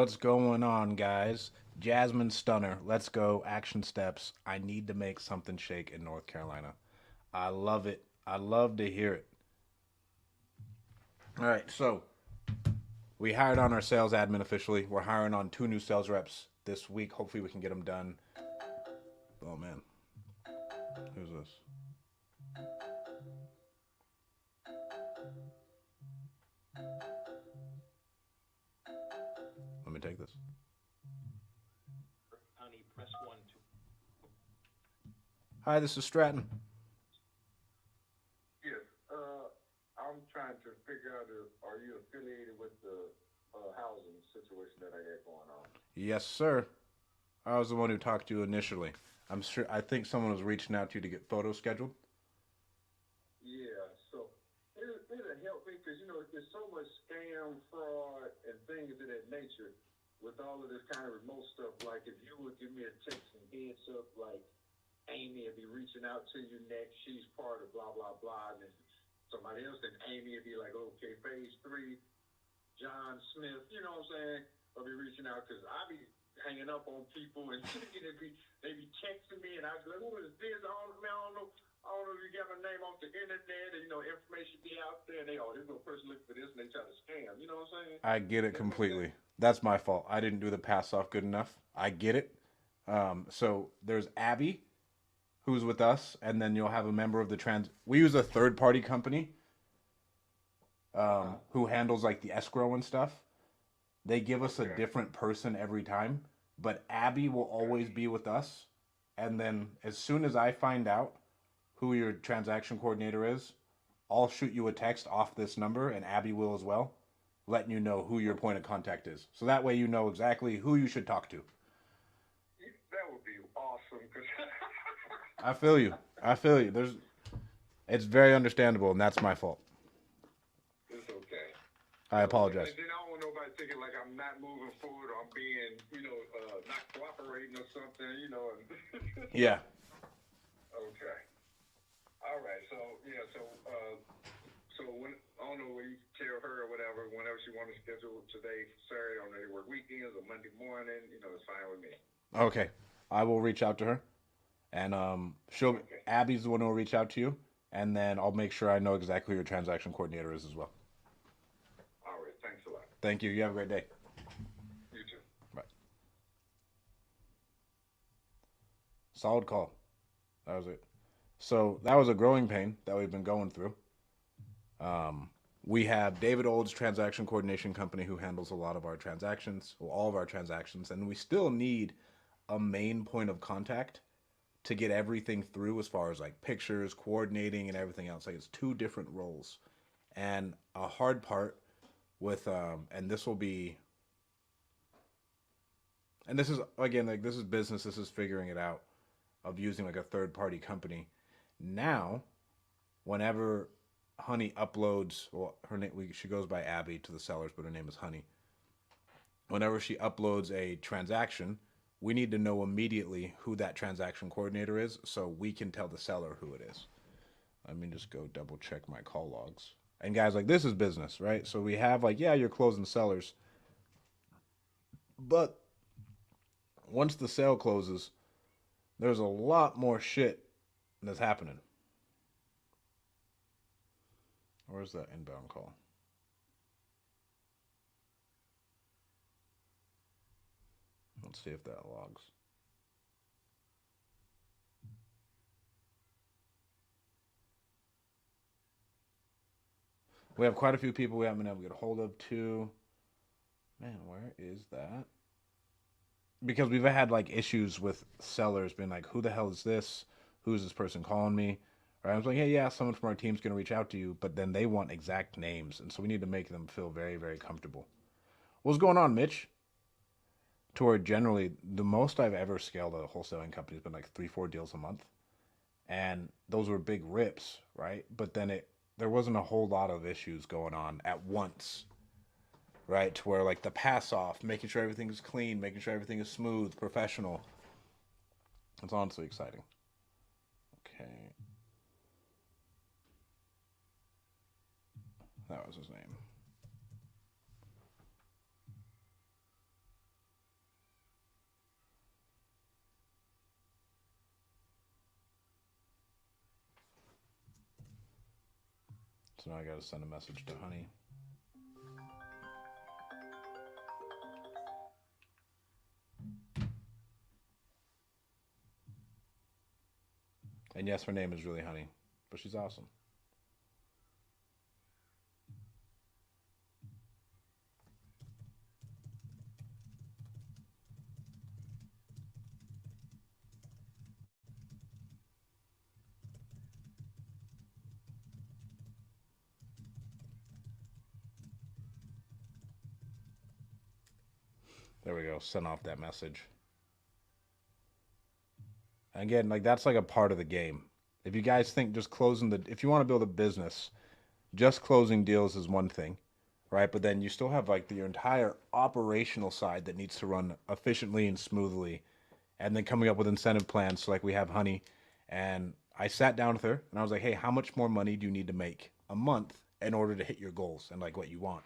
What's going on, guys? Jasmine Stunner. Let's go. Action steps. I need to make something shake in North Carolina. I love it. I love to hear it. All right, so we hired on our sales admin officially. We're hiring on two new sales reps this week. Hopefully, we can get them done. Oh man, who's this? Let me take this. Hi, this is Stratton. Yes, I'm trying to figure out if are you affiliated with the housing situation that I got going on? Yes, sir. I was the one who talked to you initially. I'm sure. I think someone was reaching out to you to get photos scheduled. Yeah, so it'll help me because there's so much scam, fraud, and things of that nature with all of this kind of remote stuff. Like if you would give me a text and heads up, like Amy will be reaching out to you next. She's part of blah blah blah, and then somebody else, then Amy will be like, okay, phase three, John Smith, you know what I'm saying? I'll be reaching out because I be hanging up on people and they be texting me and I be like, who is this? Man, I don't know if you got my name off the internet and information be out there and they this little person looking for this and they try to scam. You know what I'm saying? I get it That makes sense. completely. That's my fault. I didn't do the pass off good enough. I get it. So there's Abby, who's with us, and then you'll have a member of the trans. We use a third party company Uh-huh. who handles like the escrow and stuff. They give us a Okay. different person every time, but Abby will Okay. always be with us. And then as soon as I find out who your transaction coordinator is, I'll shoot you a text off this number, and Abby will as well, letting you know who your point of contact is. So that way you know exactly who you should talk to. That would be awesome because I feel you. I feel you. It's very understandable, and that's my fault. it's okay. I And apologize. then I don't want nobody thinking like I'm not moving forward or I'm being, not cooperating or something. Yeah. Okay. All right. So yeah. So when I don't know when you tell her or whatever, whenever she want to schedule today, Saturday, on any work weekends or Monday morning, it's fine with me. Okay. I will reach out to her, and she'll Okay. Abby's the one who will reach out to you, and then I'll make sure I know exactly who your transaction coordinator is as well. All right. Thanks a lot. Thank you. You have a great day. You too. Bye. Solid call. That was it. So that was a growing pain that we've been going through. Um, we have David Old's transaction coordination company who handles a lot of our transactions, well, all of our transactions, and we still need a main point of contact to get everything through as far as like pictures, coordinating, and everything else. Like it's two different roles. And a hard part with and this will be and this is again like this is business, this is figuring it out of using like a third party company. Now, whenever Honey uploads, well, her name she goes by Abby to the sellers, but her name is Honey. Whenever she uploads a transaction, we need to know immediately who that transaction coordinator is so we can tell the seller who it is. Let me just go double check my call logs. And guys, like this is business, right? So we have like, yeah, you're closing sellers, but once the sale closes, there's a lot more shit that's happening. Where's that inbound call? Let's see if that logs. We have quite a few people we haven't been able to get a hold of too. Man, where is that? Because we've had like issues with sellers being like, who the hell is this? Who's this person calling me? Or I was like, hey, yeah, someone from our team's going to reach out to you, but then they want exact names. And so we need to make them feel very, very comfortable. What's going on, Mitch? To where generally the most I've ever scaled a wholesaling company has been like three, four deals a month. And those were big rips, right? But then there wasn't a whole lot of issues going on at once, right? To where like the pass off, making sure everything is clean, making sure everything is smooth, professional. It's honestly exciting. Okay, that was his name. So now I got to send a message to Honey. And yes, her name is really Honey, but she's awesome. There we go. Send off that message. Again, like that's like a part of the game. If you guys think just closing if you want to build a business, just closing deals is one thing, right? But then you still have like your entire operational side that needs to run efficiently and smoothly, and then coming up with incentive plans. So like we have Honey, and I sat down with her and I was like, hey, how much more money do you need to make a month in order to hit your goals and like what you want?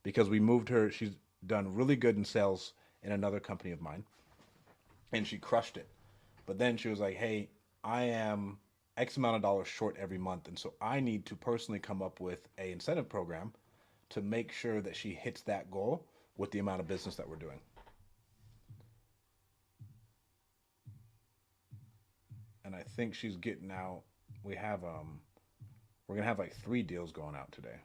Because we moved her. She's done really good in sales in another company of mine, and she crushed it. But then she was like, hey, I am X amount of dollars short every month. And so I need to personally come up with a incentive program to make sure that she hits that goal with the amount of business that we're doing. And I think she's getting out. We have we're gonna have like 3 deals going out today.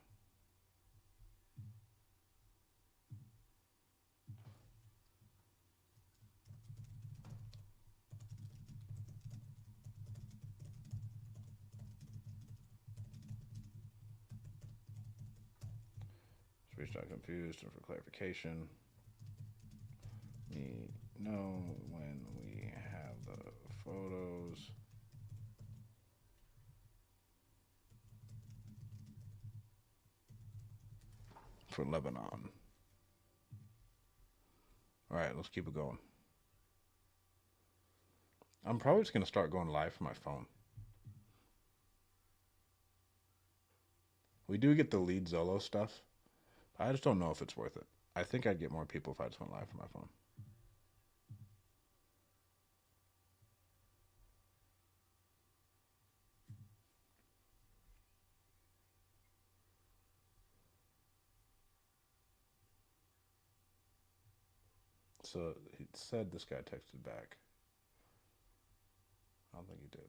So reached out confused and for clarification. We know when we have the photos for Lebanon. All right, let's keep it going. I'm probably just gonna start going live from my phone. We do get the lead Zolo stuff. I just don't know if it's worth it. I think I'd get more people if I just went live from my phone. So he said this guy texted back. I don't think he did.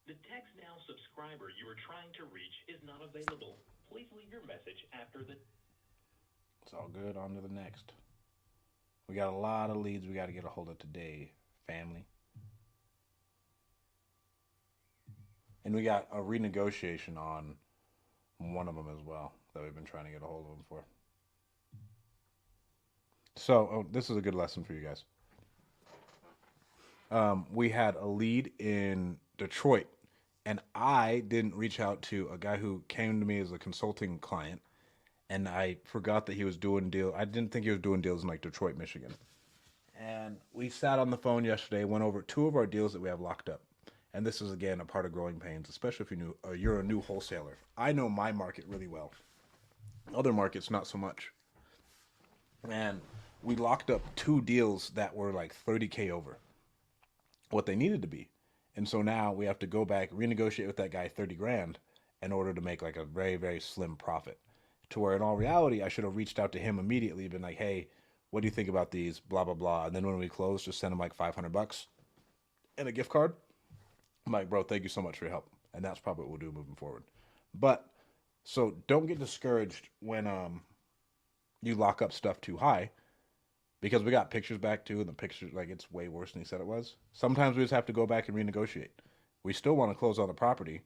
The text now subscriber you are trying to reach is not available. Please leave your message after the. It's all good. On to the next. We got a lot of leads we got to get a hold of today, family. And we got a renegotiation on one of them as well that we've been trying to get a hold of them for. So, this is a good lesson for you guys. We had a lead in Detroit, and I didn't reach out to a guy who came to me as a consulting client, and I forgot that he was doing deals. I didn't think he was doing deals in like Detroit, Michigan. And we sat on the phone yesterday, went over 2 of our deals that we have locked up. And this is again a part of growing pains, especially if you're a new wholesaler. I know my market really well. Other markets not so much. And we locked up 2 deals that were like 30K over what they needed to be. And so now we have to go back, renegotiate with that guy 30 grand in order to make like a very, very slim profit. To where in all reality, I should have reached out to him immediately, been like, hey, what do you think about these? Blah, blah, blah. And then when we close, just send him like 500 bucks and a gift card. I'm like, bro, thank you so much for your help. And that's probably what we'll do moving forward. But so don't get discouraged when you lock up stuff too high because we got pictures back too, and the pictures like it's way worse than he said it was. Sometimes we just have to go back and renegotiate. We still want to close on the property.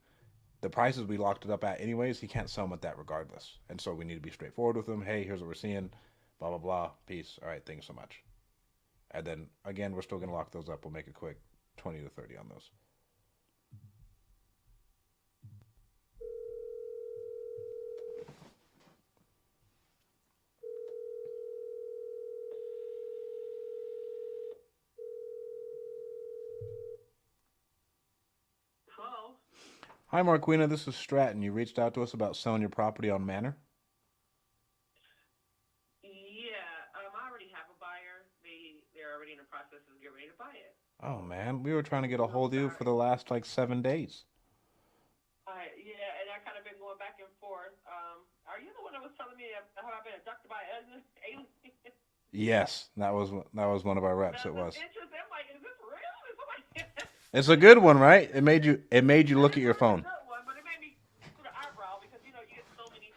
The prices we locked it up at anyways, he can't sell them at that regardless. And so we need to be straightforward with him. Hey, here's what we're seeing. Blah blah blah. Peace. All right, thanks so much. And then again, we're still gonna lock those up. We'll make it quick, 20 to 30 on those. Hello. Hi, Marquina. This is Stratton. You reached out to us about selling your property on Manor. Yeah, I already have a buyer. They're already in the process of getting ready to buy it. Oh man, we were trying to get a I'm hold of you for sorry. the last like 7 days. Yeah, and I kind of been going back and forth. Are you the one that was telling me how I've been abducted by aliens? Yes, that was one of our reps. That It was was. interesting. I'm like, is this real? Is somebody? It's a good one, right? It made you look It's at your really a phone. good one, but it made me put an eyebrow because you get so many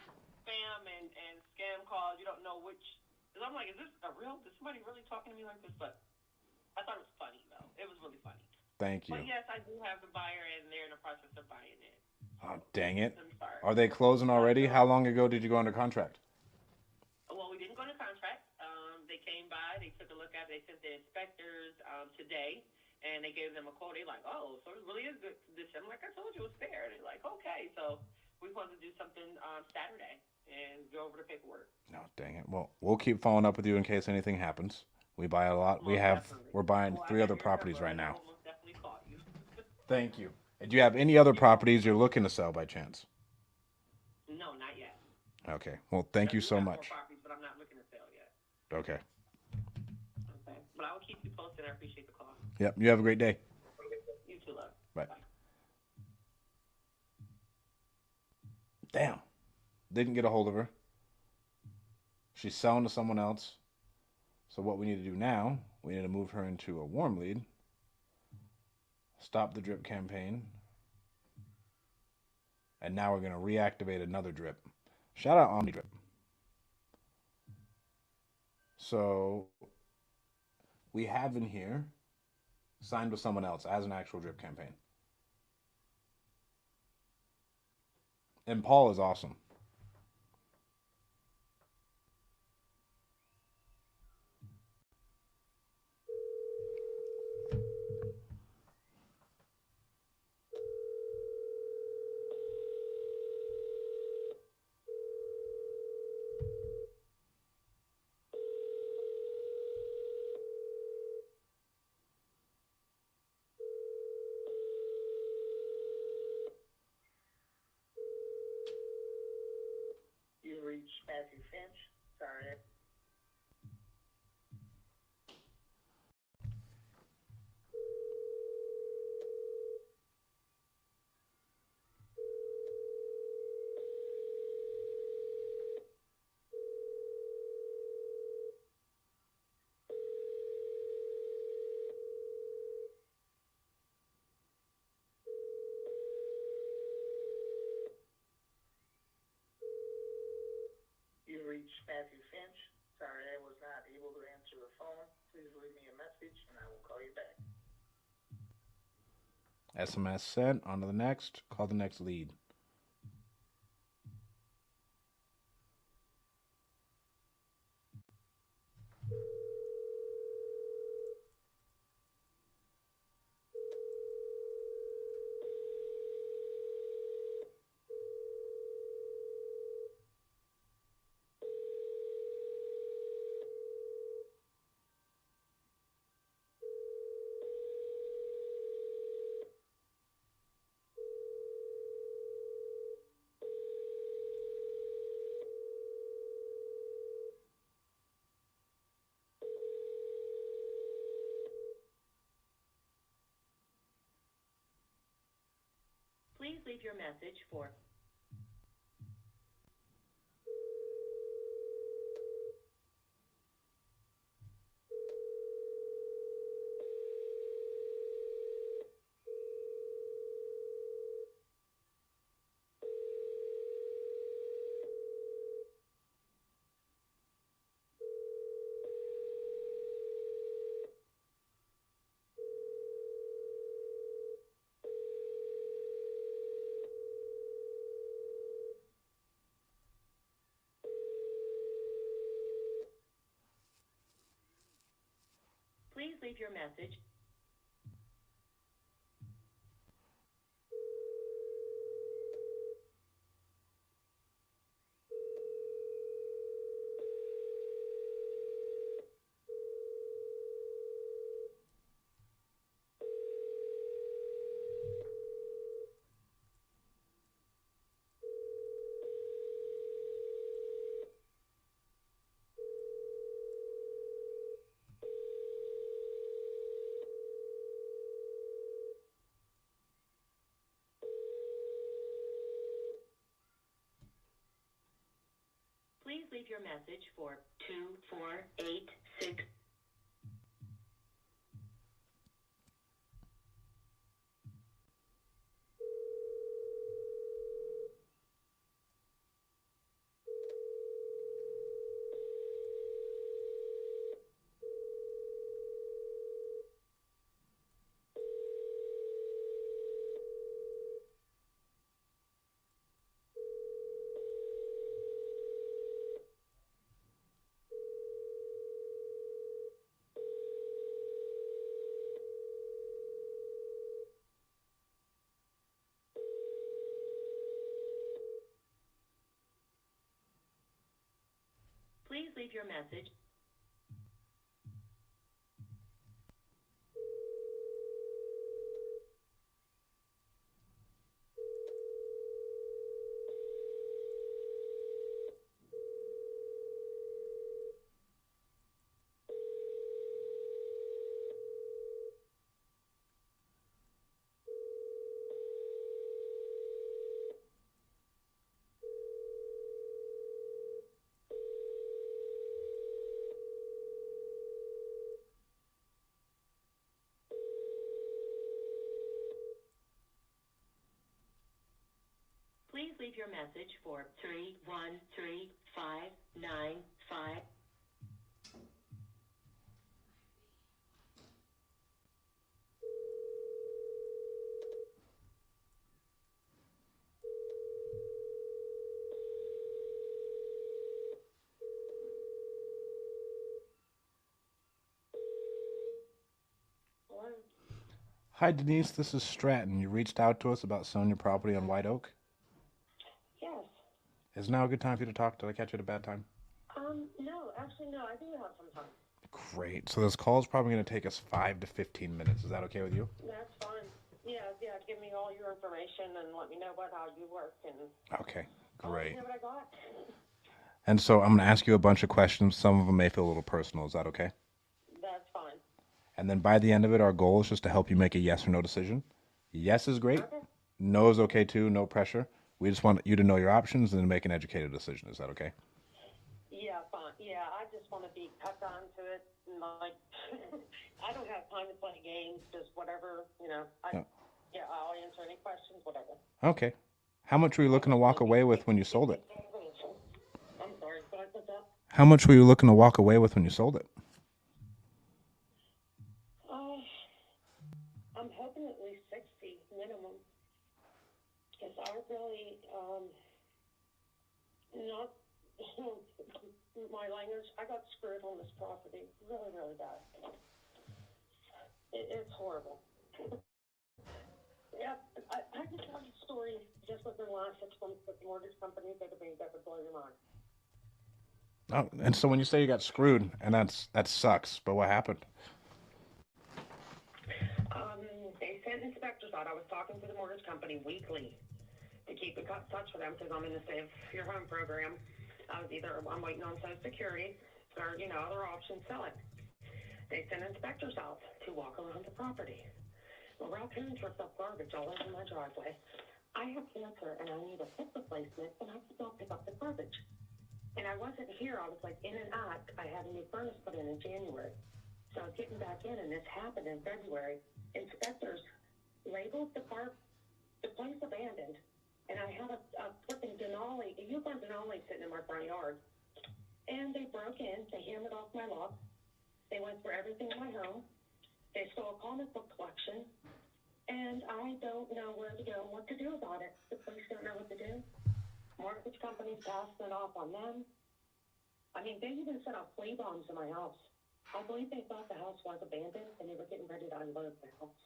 spam and scam calls. You don't know which. Cause I'm like, is this a real? Is somebody really talking to me like this? But I thought it was funny though. It was really funny. Thank But you. yes, I do have the buyer, and they're in the process of buying it. Oh, So dang it. I'm sorry. Are they closing I already? How know. long ago did you go under contract? Well, we didn't go to contract. They came by, they took a look at it, they sent the inspectors today, and they gave them a quote. They're like, oh, so it really is good condition. I'm like, I told you it was fair. They're like, okay. So we wanted to do something Saturday and go over the paperwork. No, dang it. Well, we'll keep following up with you in case anything happens. We buy a lot. Most definitely. We're buying Well, I three got other your properties number, right and I now. will most definitely call you. Thank you. And do you have any other You're welcome. properties you're looking to sell by chance? No, not yet. Okay. Well, thank I you do so have more much. properties, but I'm not looking to sell yet. Okay. Okay. But I will keep you posted. I appreciate the call. Yep. You have a great day. You too, love. Bye. Bye. Damn. Didn't get a hold of her. She's selling to someone else. So what we need to do now, we need to move her into a warm lead, stop the drip campaign, and now we're going to reactivate another drip. Shout out Omni Drip. So we have in here signed with someone else as an actual drip campaign. And Paul is awesome. You reached Matthew Finch. Sorry. You reached Matthew Finch. Sorry, I was not able to answer the phone. Please leave me a message, and I will call you back. SMS sent. On to the next. Call the next lead. Please leave your message for leave your message. Please leave your message for 2486. Please leave your message. Please leave your message for 313595. Hello? Hi, Denise. This is Stratton. You reached out to us about selling your property on White Oak. Yes. Is now a good time for you to talk? Did I catch you at a bad time? No, actually, no, I do have some time. Great. So this call is probably going to take us 5 to 15 minutes. Is that okay with you? That's fine. Yeah, give me all your information and let me know how you work, and Okay, I'll let you great. know what I got. And so I'm going to ask you a bunch of questions. Some of them may feel a little personal. Is that okay? That's fine. And then by the end of it, our goal is just to help you make a yes or no decision. Yes is great. Okay. No is okay too. No pressure. We just want you to know your options and then make an educated decision. Is that okay? Yeah, fine. Yeah, I just want to be cut on to it, and like, I don't have time to play games, just whatever, Yeah. Yeah, I'll answer any questions, whatever. Okay. How much were you looking to walk away with when you sold it? I'm sorry, what's up? How much were you looking to walk away with when you sold it? I'm hoping at least 60 minimum, because I really, not, my language, I got screwed on this property really, really bad. It's horrible. Yeah, I can tell you stories just within the last 6 months with mortgage companies that would blow your mind. Oh, and so when you say you got screwed, and that sucks, but what happened? They sent inspectors out. I was talking to the mortgage company weekly to keep in touch with them because I'm in the Save Your Home program. I'm waiting on Social Security or, other options, sell it. They sent inspectors out to walk around the property. Well, raccoons ripped up garbage all over my driveway. I have cancer and I need a hip replacement, and I still pick up the garbage. And I wasn't here. I was like in and out. I had a new furnace put in January. So I was getting back in, and this happened in February. Inspectors labeled the place abandoned, and I had a flipping Denali, a Yukon Denali sitting in my front yard. And they broke in. They hammered off my lock. They went through everything in my home. They stole a comic book collection. And I don't know where to go and what to do about it. The police don't know what to do. Mortgage companies passing it off on them. I mean, they even set off flea bombs in my house. I believe they thought the house was abandoned and they were getting ready to unload the house.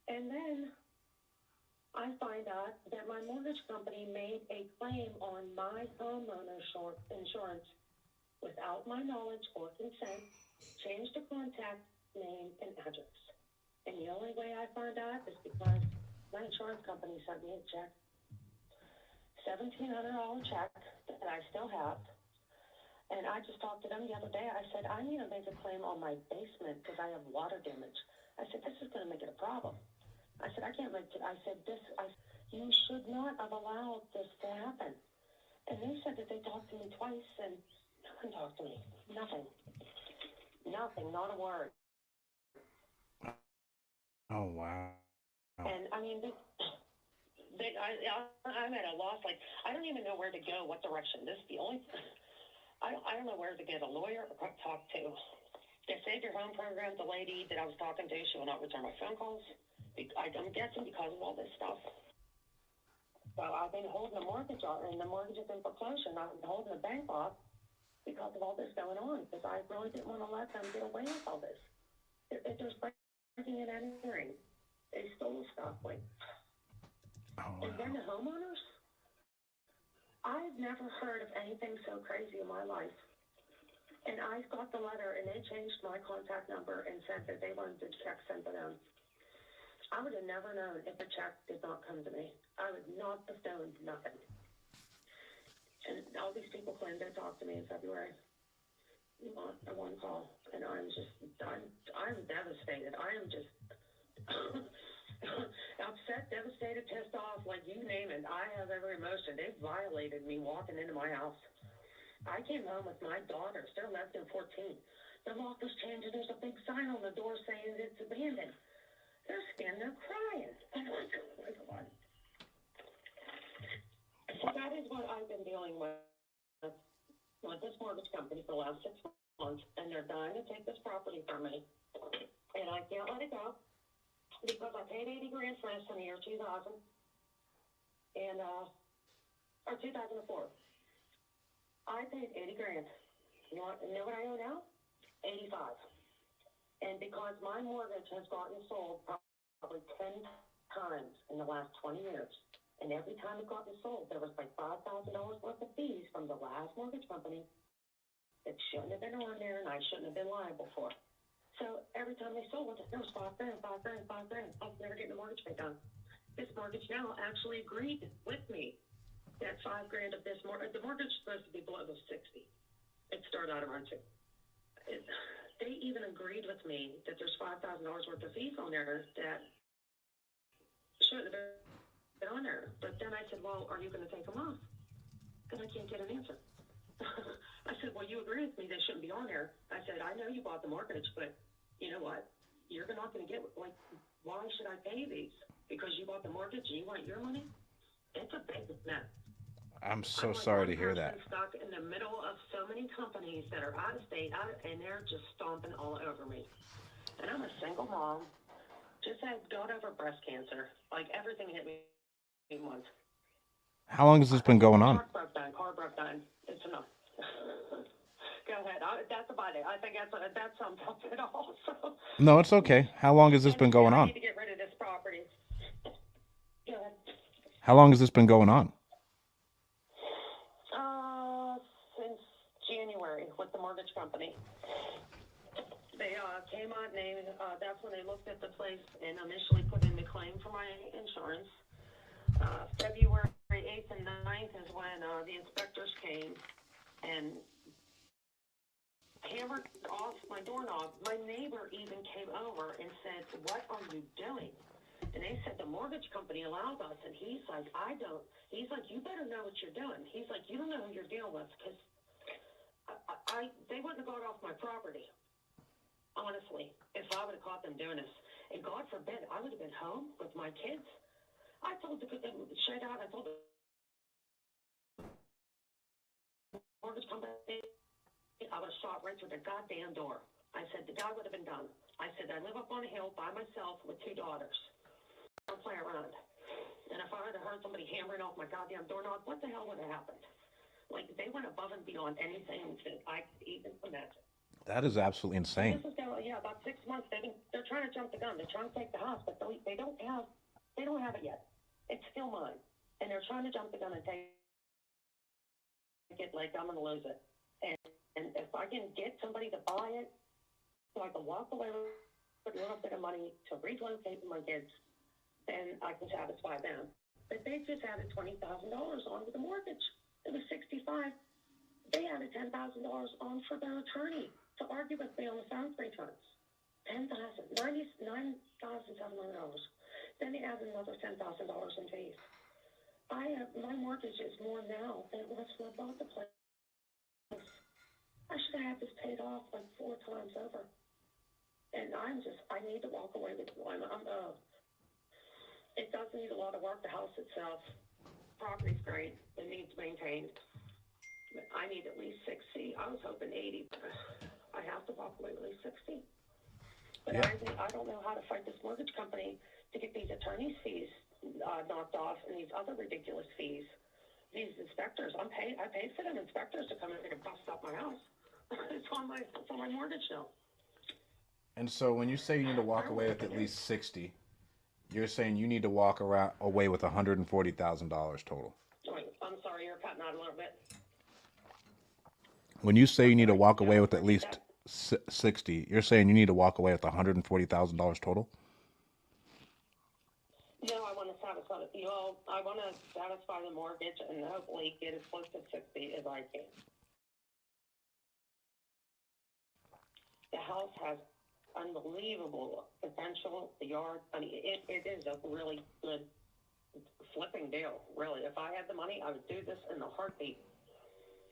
And then I find out that my mortgage company made a claim on my homeowner insurance without my knowledge or consent, changed the contact name and address. And the only way I found out is because my insurance company sent me a check, $1,700 check that I still have. And I just talked to them the other day. I said, I need to make a claim on my basement because I have water damage. I said, this is going to make it a problem. I said, I can't make it. I said, you should not have allowed this to happen. And they said that they talked to me twice and no one talked to me. Nothing. Nothing. Not a word. Oh wow. And I mean, I'm at a loss. Like, I don't even know where to go, what direction. This is the only, I don't know where to get a lawyer or talk to. The Save Your Home program, the lady that I was talking to, she will not return my phone calls. I'm guessing because of all this stuff. So I've been holding a mortgage off, and the mortgage is in foreclosure. I've been holding the bank off because of all this going on, because I really didn't want to let them get away with all this. If there's breaking and entering, they stole stuff. Like, and then the homeowners, I've never heard of anything so crazy in my life. And I got the letter, and they changed my contact number and said that they wanted the check sent to them. I would have never known if the check did not come to me. I would not have known nothing. And all these people claimed they talked to me in February on one call, and I'm devastated. I am just upset, devastated, pissed off, like you name it. I have every emotion. They violated me walking into my house. I came home with my daughters. They're 11 and 14. The lock was changed, and there's a big sign on the door saying it's abandoned. They're scared, they're crying. I'm like, oh my God. So that is what I've been dealing with this mortgage company for the last 6 months, and they're dying to take this property from me. And I can't let it go because I paid $80 grand for this in the year 2000 and or 2004. I paid $80 grand. You know what I owe now? 85. And because my mortgage has gotten sold probably 10 times in the last 20 years, and every time it got sold, there was like $5,000 worth of fees from the last mortgage company that shouldn't have been on there and I shouldn't have been liable for. So every time they sold it, there was $5 grand, $5 grand, $5 grand. I was never getting the mortgage paid down. This mortgage now actually agreed with me that $5 grand of this mortgage, the mortgage is supposed to be below the 60. It started out around 2. They even agreed with me that there's $5,000 worth of fees on there that shouldn't have been on there. But then I said, well, are you going to take them off? Because I can't get an answer. I said, well, you agree with me they shouldn't be on there. I said, I know you bought the mortgage, but you know what? You're not going to get, like, why should I pay these? Because you bought the mortgage and you want your money? It's a big mess. I'm so I'm like sorry to hear that. Stuck in the middle of so many companies that are out of state, and they're just stomping all over me. And I'm a single mom. Just got over breast cancer. Like, everything hit me in once. How long has this been going on? Car broke down. It's enough. Go ahead. That's about it. I think that sums up it all. So. No, it's okay. How long has this been going on? I need to get rid of this property. Go ahead. How long has this been going on? Since January with the mortgage company. They came out and that's when they looked at the place and initially put in the claim for my insurance. February 8th and 9th is when the inspectors came and hammered off my doorknob. My neighbor even came over and said, what are you doing? And they said, the mortgage company allowed us. And he's like, I don't. He's like, you better know what you're doing. He's like, you don't know who you're dealing with because they wouldn't have gone off my property. Honestly, if I would have caught them doing this. And God forbid, I would have been home with my kids. I told the mortgage company, I would have shot right through the goddamn door. I said, the guy would have been done. I said, I live up on a hill by myself with 2 daughters. I don't play around. And if I would have heard somebody hammering off my goddamn doorknob, what the hell would have happened? Like, they went above and beyond anything that I could even imagine. That is absolutely insane. This is going, yeah, about 6 months. They're trying to jump the gun. They're trying to take the house, but they don't have it yet. It's still mine, and they're trying to jump the gun and take it like I'm gonna lose it. And if I can get somebody to buy it, so I can walk away with a little bit of money to relocate my kids, then I can satisfy them. But they just added $20,000 onto the mortgage. It was 65. They added $10,000 on for their attorney to argue with me on the phone 3 times. $99,700. Then they added another $10,000 in fees. My mortgage is more now than it was when I bought the place. I should have had this paid off like 4 times over. And I need to walk away with one. It does need a lot of work. The house itself, property's great. It needs maintained. I need at least 60. I was hoping 80. I have to walk away with at least 60. But Yeah. I don't know how to fight this mortgage company to get these attorney's fees knocked off and these other ridiculous fees. These inspectors, I paid for them inspectors to come in and bust up my house. It's on my mortgage now. And so when you say you need to walk away with at least 60, you're saying you need to walk away with $140,000 total. Wait, I'm sorry, you're cutting out a little bit. When you say you need to walk away with at least 60, you're saying you need to walk away with $140,000 total? No, I want to satisfy I want to satisfy the mortgage and hopefully get as close to 60 as I can. The house has unbelievable potential. The yard, I mean, it is a really good flipping deal, really. If I had the money, I would do this in a heartbeat.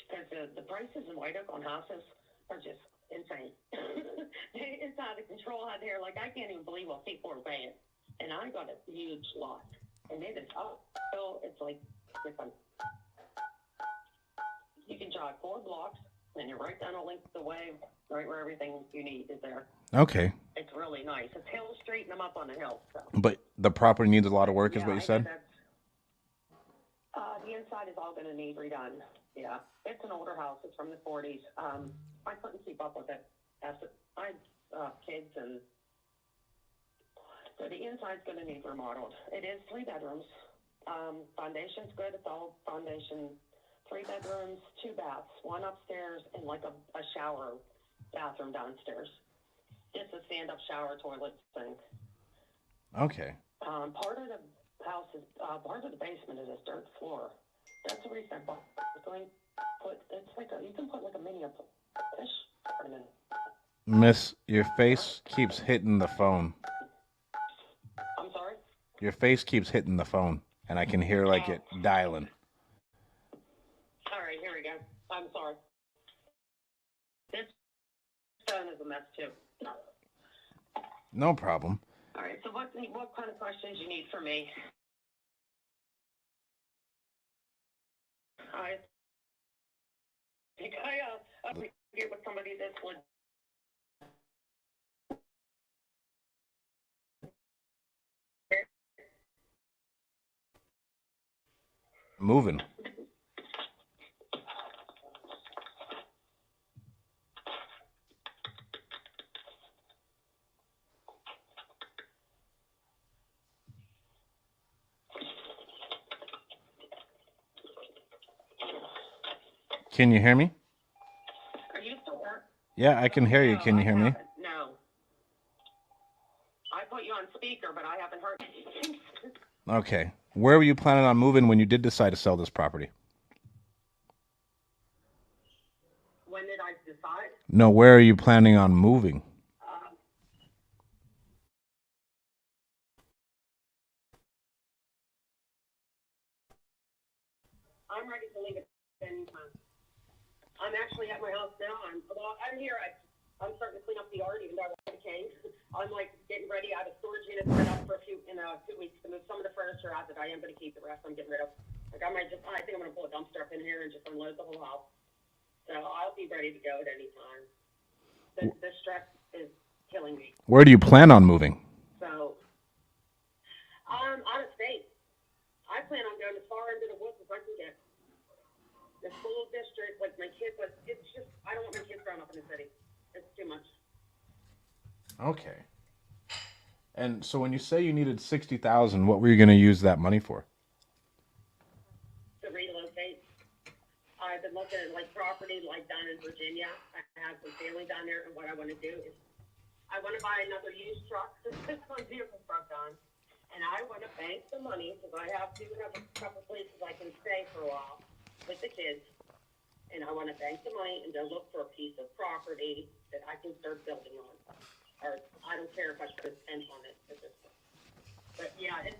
Because the prices in White Oak on houses are just insane. It's out of control out here. Like, I can't even believe what people are paying. And I got a huge lot. And it is uphill. It's like different. You can drive 4 blocks, and you're right down a length of the way, right where everything you need is there. Okay. It's really nice. It's Hill Street, and I'm up on the hill. So. But the property needs a lot of work, is what you said? The inside is all going to need redone. Yeah. It's an older house. It's from the 40s. I couldn't keep up with it. I had kids, and so the inside's going to need remodeled. It is 3 bedrooms. Foundation's good. It's all foundation. 3 bedrooms, 2 baths, 1 upstairs, and like a shower bathroom downstairs. Just a stand-up shower, toilet, sink. Okay. Part of the house is part of the basement is a dirt floor. That's a recent one. You can put like a mini fish in it. Miss, your face keeps hitting the phone. I'm sorry? Your face keeps hitting the phone, and I can hear like it dialing. All right, here we go. I'm sorry. This phone is a mess too. No problem. All right, so what kind of questions you need from me? I think I get with somebody that would. Moving. Can you hear me? Are you still there? Yeah, I can hear you. Can you hear me? No. I put you on speaker, but I haven't heard anything. Okay. Where were you planning on moving when you did decide to sell this property? When did I decide? No, where are you planning on moving? I'm ready to leave it anytime. I'm actually at my house now. I'm here. I'm starting to clean up the yard, even though I came. I'm like getting ready out of storage units set up for 2 weeks to move some of the furniture out that I am going to keep. The rest I'm getting rid of. Like I think I'm going to pull a dumpster up in here and just unload the whole house. So I'll be ready to go at any time. The stress is killing me. Where do you plan on moving? So, out of state. I plan on going as far into the woods as I can get. The school district, like my kids, it's just, I don't want my kids growing up in the city. It's too much. Okay. And so when you say you needed 60,000, what were you going to use that money for? To relocate. I've been looking at like property like down in Virginia. I have some family down there, and what I want to do is I want to buy another used truck because my vehicle's broke down, and I want to bank the money because I have a couple places I can stay for a while with the kids, and I want to bank the money and then look for a piece of property that I can start building on. Or I don't care if I put a tent on it at this point. But yeah, that's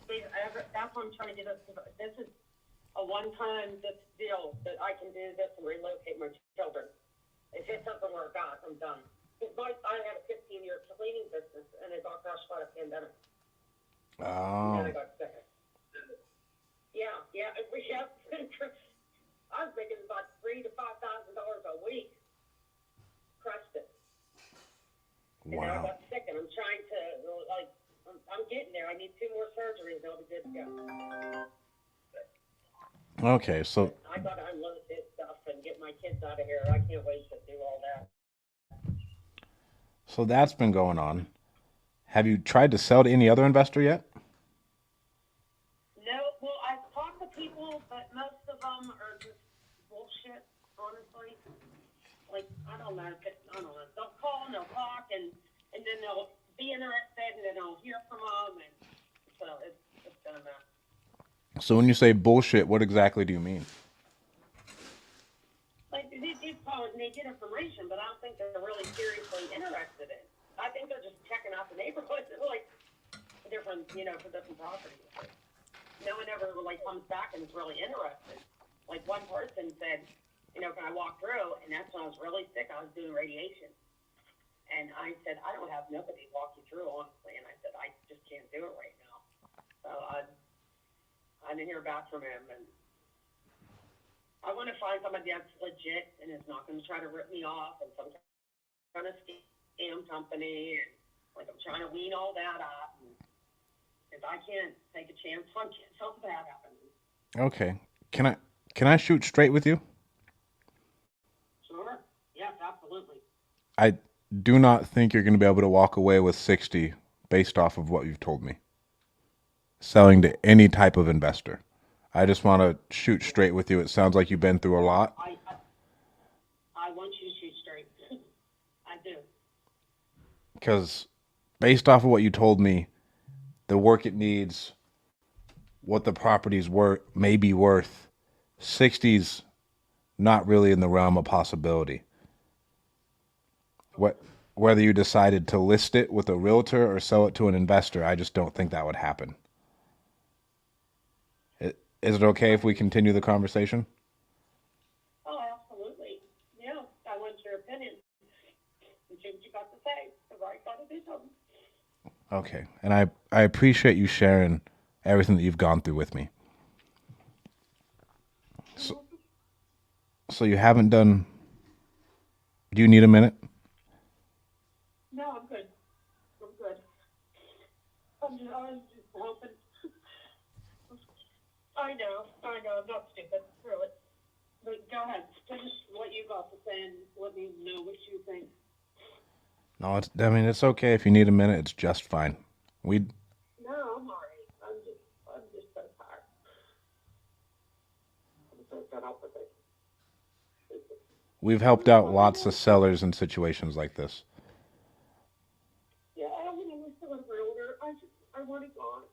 what I'm trying to get us. This is a one-time deal that I can do this and relocate my children. If it doesn't work out, I'm done. I had a 15-year cleaning business, and it got crushed by the pandemic. And then Oh. I got sick. Yeah. We have. I was making about $3,000 to $5,000 a week. Crushed it. And now I Wow. got sick, and I'm trying to I'm getting there. I need 2 more surgeries, and I'll be good to go. Okay, so I got to unload this stuff and get my kids out of here. I can't wait to do all that. that's been going on. Have you tried to sell to any other investor yet? No, well, I've talked to people, but most of them are just bullshit, honestly. Like, I don't know. They'll call and they'll talk, and then they'll be interested, and then I'll hear from them, and so it's been a mess. So when you say bullshit, what exactly do you mean? Like, they call and they get information, but I don't think they're really seriously interested in. I think they're just checking out the neighborhood, like, for different properties. No one ever, like, comes back and is really interested. Like, one person said, can I walk through? And that's when I was really sick. I was doing radiation. And I said, I don't have nobody to walk you through, honestly. And I said, I just can't do it right now. So I didn't hear back from him. And I want to find somebody that's legit and is not going to try to rip me off and some kind of scam company. And, like, I'm trying to wean all that out. And if I can't take a chance on something bad happening. Okay. Can I shoot straight with you? Sure. Yes, absolutely. I do not think you're going to be able to walk away with 60 based off of what you've told me. Selling to any type of investor. I just want to shoot straight with you. It sounds like you've been through a lot. I want you to shoot straight. I do. Because based off of what you told me, the work it needs, what the property's worth, may be worth, 60's not really in the realm of possibility. Whether you decided to list it with a realtor or sell it to an investor, I just don't think that would happen. Is it okay if we continue the conversation? Oh, absolutely. Yeah, I want your opinion. And see what you got to say. Because I got to do something. Okay. And I appreciate you sharing everything that you've gone through with me. So you haven't done. Do you need a minute? No, I'm good. I'm good. I was just hoping. I know. I'm not stupid. Really. But go ahead. Finish what you got to say and let me know what you think. No, it's okay if you need a minute. It's just fine. We No, I'm all right. I'm just so tired. I'm so fed up with it. we've helped out lots of sellers in situations like this. Yeah, I don't want to listen to the older. I want it gone.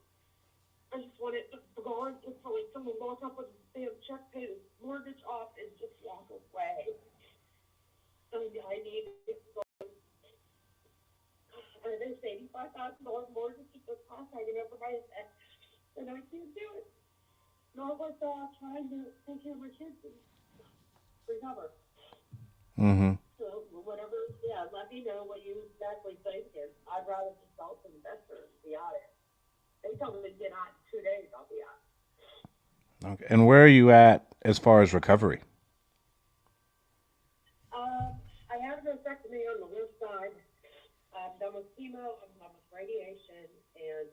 I just want it gone until like someone walk up with a damn check, pay the mortgage off, and just walk away. I need it gone. And there's $85,000 mortgage just cost hanging over my head, and I can't do it. Not like trying to take care of my kids and recover. Mm-hmm. So whatever, yeah, let me know what you exactly think, and I'd rather just sell to investors and be out of it. They told me to get out in 2 days, I'll be out. Okay. And where are you at as far as recovery? I had a vasectomy on the left side. I'm done with chemo, I'm done with radiation, and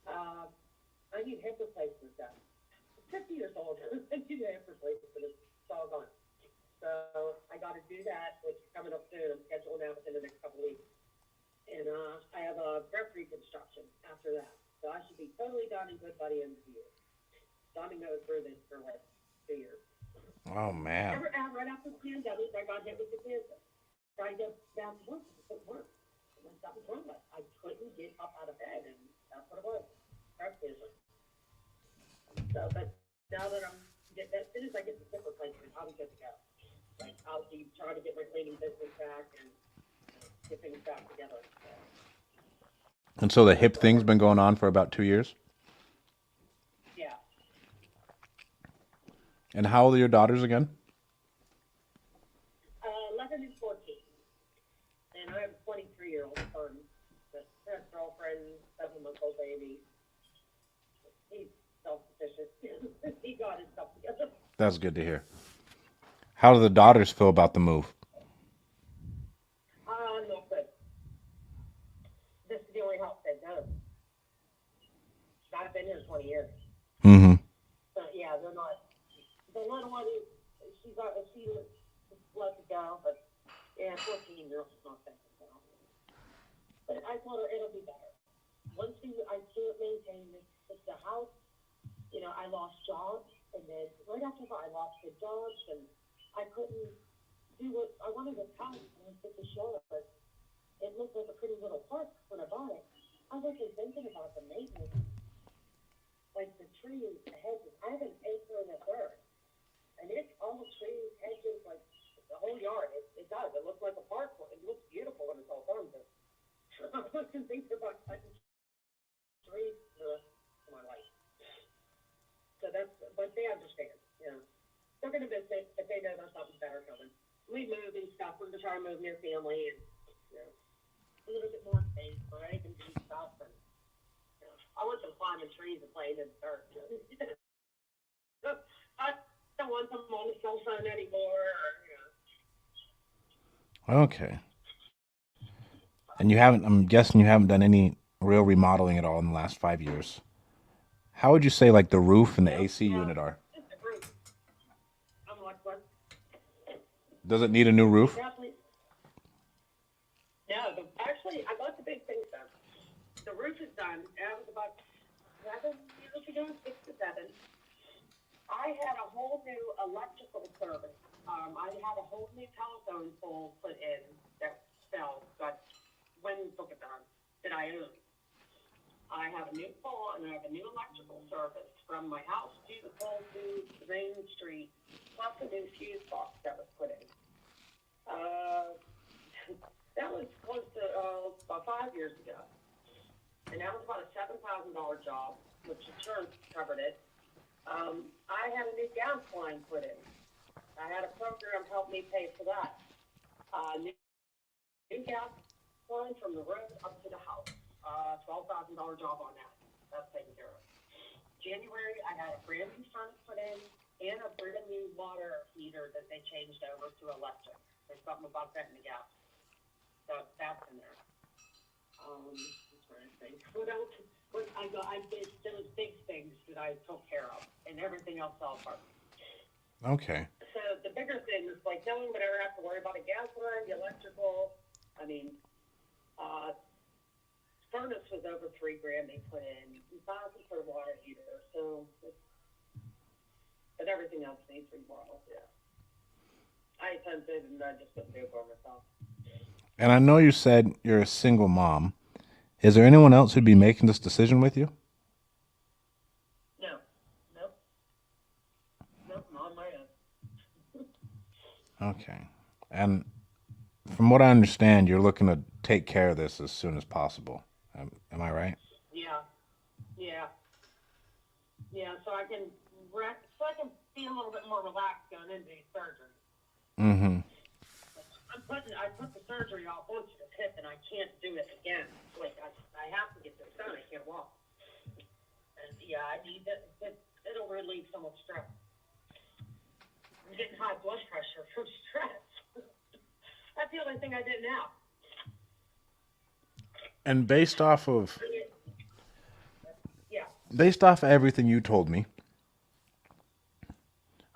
I need hip replacement done. I'm 50 years old. I need a hip replacement, but it's all gone. So I I got to do that, which is coming up soon. I'm scheduling out within the next couple of weeks. And I have a breast reconstruction after that. So I should be totally done and good by the end of the year. So I've been going through this for like 2 years. Oh man. Right after the pandemic, I got hit with the cancer. Tried to get back to work. It couldn't work. And that was wrong. I couldn't get up out of bed, and that's what it was. Breast cancer. So, but now that as soon as I get the hip replacement, I'll be good to go. Like, I'll be trying to get my cleaning business back and get things back together. And so the hip thing's been going on for about 2 years? Yeah. And how old are your daughters again? 11 and 14. And I have a 23-year-old son, but his girlfriend, 7-month-old baby. He's self-sufficient. He got his stuff together. That's good to hear. How do the daughters feel about the move? Not good. This is the only house they've done. I've been here 20 years. Mm-hmm. So, yeah, they're not. The little one, she let it go, but, yeah, 14-year-old's not that good. But I told her it'll be better. I can't maintain this. It's the house. You know, I lost jobs, and then right after that, I lost the jobs, and I couldn't do what I wanted. This house, and I took the show. It looked like a pretty little park when I bought it. I wasn't thinking about the maintenance, like the trees, the hedges. I have an acre and a third, and it's all trees, hedges, like the whole yard. It does. It looks like a park. It looks beautiful when it's all done. But I wasn't thinking about cutting trees for the rest of my life. So but they understand. You know, they're going to miss it, but they know there's something better coming. We move and stuff. We're going to try to move near family and, you know, a little bit more space where I can do stuff. And, you know, I want them climbing trees and playing in the dirt. I don't want them on the cell phone anymore. Or, you know. Okay. And I'm guessing you haven't done any real remodeling at all in the last 5 years. How would you say like the roof and the AC unit are? Just the roof. I'm like, what? Does it need a new roof? Definitely. No, actually, I got the big things done. The roof is done. That was about 7 years ago, 6 to 7. I had a whole new electrical service. I had a whole new telephone pole put in that fell, but when took it down, that I own. I have a new pole and I have a new electrical service from my house to the pole to the main street, plus a new fuse box that was put in. That was close to about 5 years ago. And that was about a $7,000 job, which insurance covered it. I had a new gas line put in. I had a program help me pay for that. New gas line from the road up to the house. $12,000 job on that. That's taken care of. January, I had a brand new furnace put in and a brand new water heater that they changed over to electric. There's something about that in the gas. So that's in there. I'm trying to think. What else? I did those big things that I took care of, and everything else fell apart. Okay. So the bigger things, like no one would ever have to worry about a gas line, the electrical. I mean, furnace was over $3,000 they put in. $5,000 for a water heater. So, but everything else needs remodeled. Yeah. I attempted, and I just couldn't do it for myself. And I know you said you're a single mom. Is there anyone else who'd be making this decision with you? No. Nope. Nope, not on my own. Okay. And from what I understand, you're looking to take care of this as soon as possible. Am I right? Yeah. So I can be a little bit more relaxed going into these surgeries. Mm-hmm. I put the surgery off once it's hip, and I can't do it again. Like I have to get this done. I can't walk. And yeah, I need that. It'll relieve some of the stress. I'm getting high blood pressure from stress. That's the only thing I did now. And based off of Yeah. everything you told me,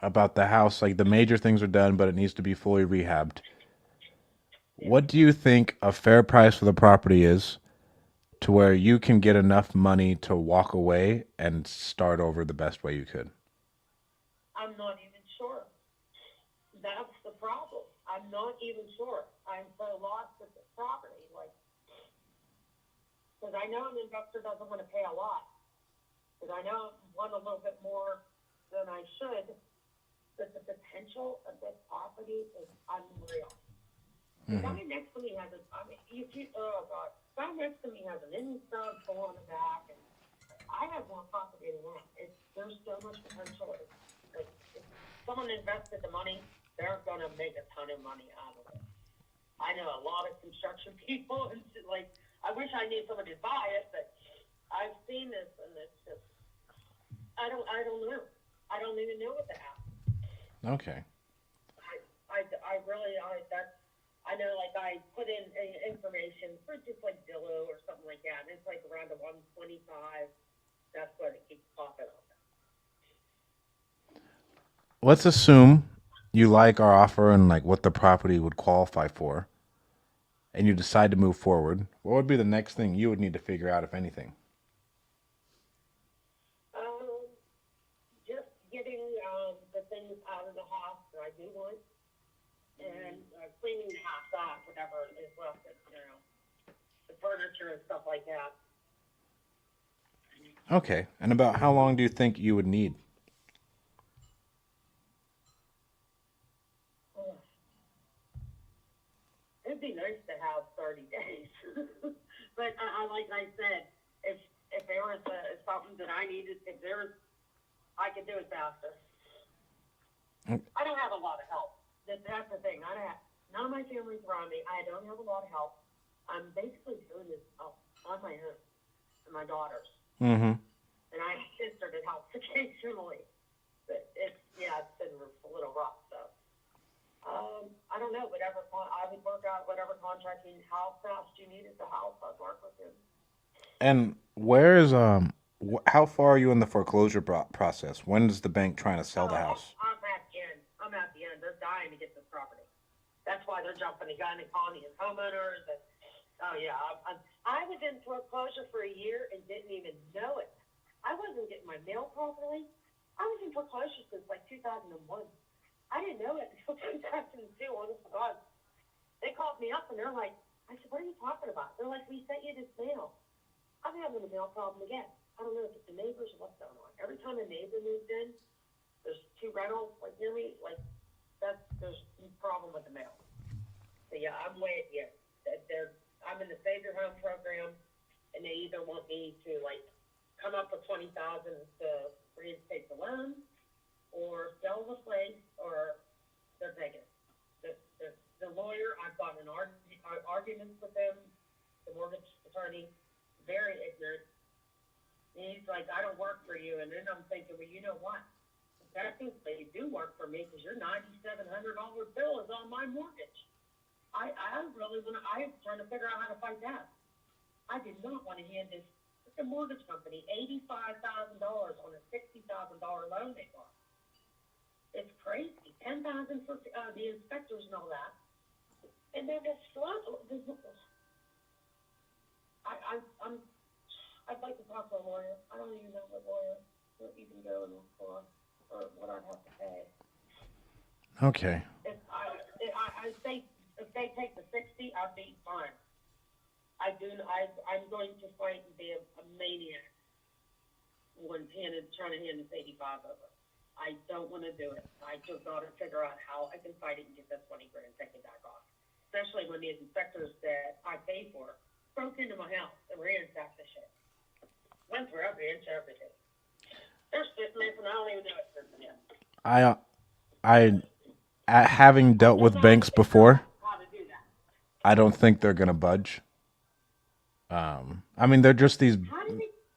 about the house. Like the major things are done, but it needs to be fully rehabbed. What do you think a fair price for the property is to where you can get enough money to walk away and start over the best way you could? I'm not even sure. That's the problem. I'm not even sure. I'm so lost with the property, like, because I know an investor doesn't want to pay a lot. Because I know I want a little bit more than I should, but the potential of this property is unreal. The guy next to me has a, I mean, oh God, the guy next to me has an inside pull on the back, and I have more property than that. There's so much potential. It's like, if someone invested the money, they're gonna make a ton of money out of it. I know a lot of construction people, and like, I wish I knew someone to buy it, but I've seen this, and it's just, I don't know. I don't even know what to ask. Okay. I really, that's, I know, like, I put in information for just like Zillow or something like that, and it's like around a 125. That's what it keeps popping up. Let's assume you like our offer and like what the property would qualify for, and you decide to move forward. What would be the next thing you would need to figure out, if anything? Just getting the things out of the house that I do want, and cleaning the house off, whatever is left, the furniture and stuff like that. Okay. And about how long do you think you would need? It'd be nice to have 30 days, but like I said, if there was something that I needed, I could do it faster. I don't have a lot of help. That's the thing. I don't have, none of my family's around me. I don't have a lot of help. I'm basically doing this on my own and my daughters. Mm-hmm. And I have a sister that helps occasionally. But it's been a little rough. So I don't know. I would work out whatever contracting, how fast you needed the house. I'd work with him. And where is how far are you in the foreclosure process? When is the bank trying to sell the house? I'm at the end. They're dying to get this property. That's why they're jumping the gun and calling me as homeowners. And I was in foreclosure for a year and didn't even know it. I wasn't getting my mail properly. I was in foreclosure since like 2001. I didn't know it until 2002. Honest to God, they called me up and they're like, I said, "What are you talking about?" They're like, "We sent you this mail." I'm having a mail problem again. I don't know if it's the neighbors or what's going on. Every time a neighbor moves in, there's 2 rentals like near me. Like there's a problem with the mail. So yeah, I'm way at the end. I'm in the Save Your Home program, and they either want me to like come up with 20,000 to reinstate the loan, or sell the place, or they're taking it. The lawyer, I've gotten arguments with him, the mortgage attorney, very ignorant. And he's like, "I don't work for you." And then I'm thinking, well, you know what? Technically, you do work for me because your $9,700 bill is on my mortgage. I really want to, I'm trying to figure out how to fight that. I did not want to hand this the mortgage company $85,000 on a $60,000 loan they got. It's crazy. $10,000 for the inspectors and all that. And then this flood. I'd like to talk to a lawyer. I don't even know what lawyer that you can go and look for, or what I'd have to pay. Okay. If they take the 60, I'd be fine. I'm going to fight and be a maniac when trying to hand this 85 over. I don't want to do it. I just got to figure out how I can fight it and get that 20 grand taken back off. Especially when these inspectors that I paid for broke into my house and ransacked the shit. Went through every inch of everything. They're spitting this, and I don't even know it's spitting yet. Having dealt with banks before, How to do that? I don't think they're gonna budge. I mean, they're just these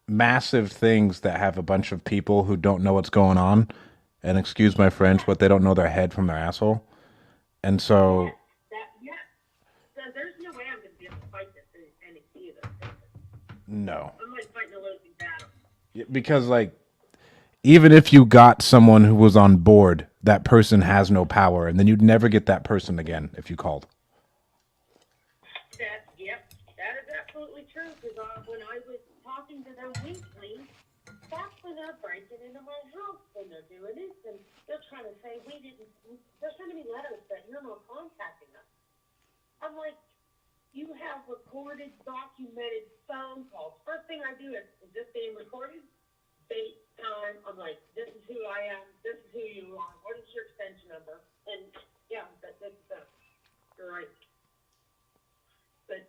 massive things that have a bunch of people who don't know what's going on, and excuse my French, but they don't know their head from their asshole. And so, So there's no way I'm going to be able to fight this in either. no, I'm like fighting a losing battle. because like even if you got someone who was on board, that person has no power, and then you'd never get that person again if you called. Yep, that is absolutely true. Because when I was talking to them weekly, that's when they're breaking into my house and they're doing this and they're trying to say we didn't. They're sending me letters that you're not contacting us. I'm like, you have recorded, documented phone calls. First thing I do is this being recorded? FaceTime. I'm like, this is who I am. This is who you are. What is your extension number? And yeah, that's you're right. But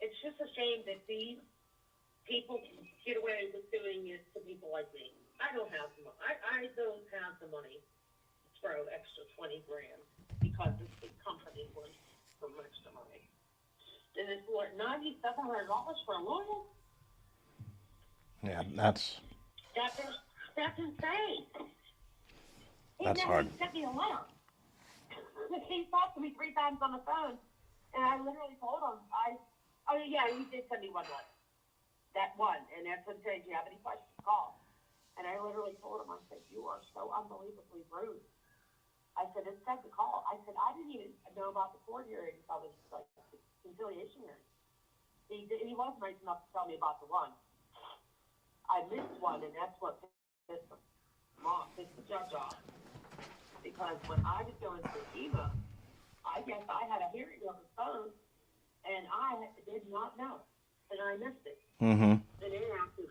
it's just a shame that these people can get away with doing it to people like me. I don't have the money. I don't have the money to throw extra 20 grand because this big company wants some extra money. And it's what, $9,700 for a lawyer? Yeah, that's That's that's insane. He That's never hard. even sent me a letter. He talked to me 3 times on the phone, and I literally told him, oh yeah, he did send me one letter. That one, and that's what said, do you have any questions, call. And I literally told him, I said, you are so unbelievably rude. I said, it said to call. I said, I didn't even know about the court hearing until this, like, conciliation hearing. He was nice enough to tell me about the one. I missed one, and that's what pissed him off, pissed the judge off. Because when I was going through FEMA, I guess I had a hearing on the phone, and I did not know, and I missed it. Mm-hmm. And then after,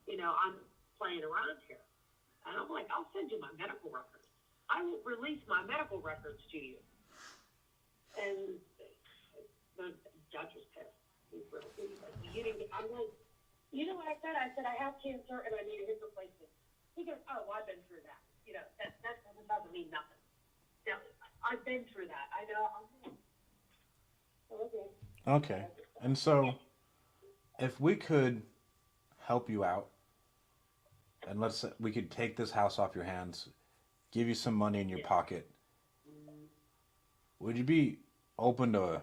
I'm playing around here. And I'm like, I'll send you my medical records. I will release my medical records to you. And the judge was pissed. He's like, you didn't get, I'm like, you know what I said? I said, I have cancer and I need a hip replacement. He goes, oh, well, I've been through that. That doesn't mean nothing. Now, I've been through that. I know. Okay. Okay. And so, if we could help you out, and let's say we could take this house off your hands, give you some money in your pocket, would you be open to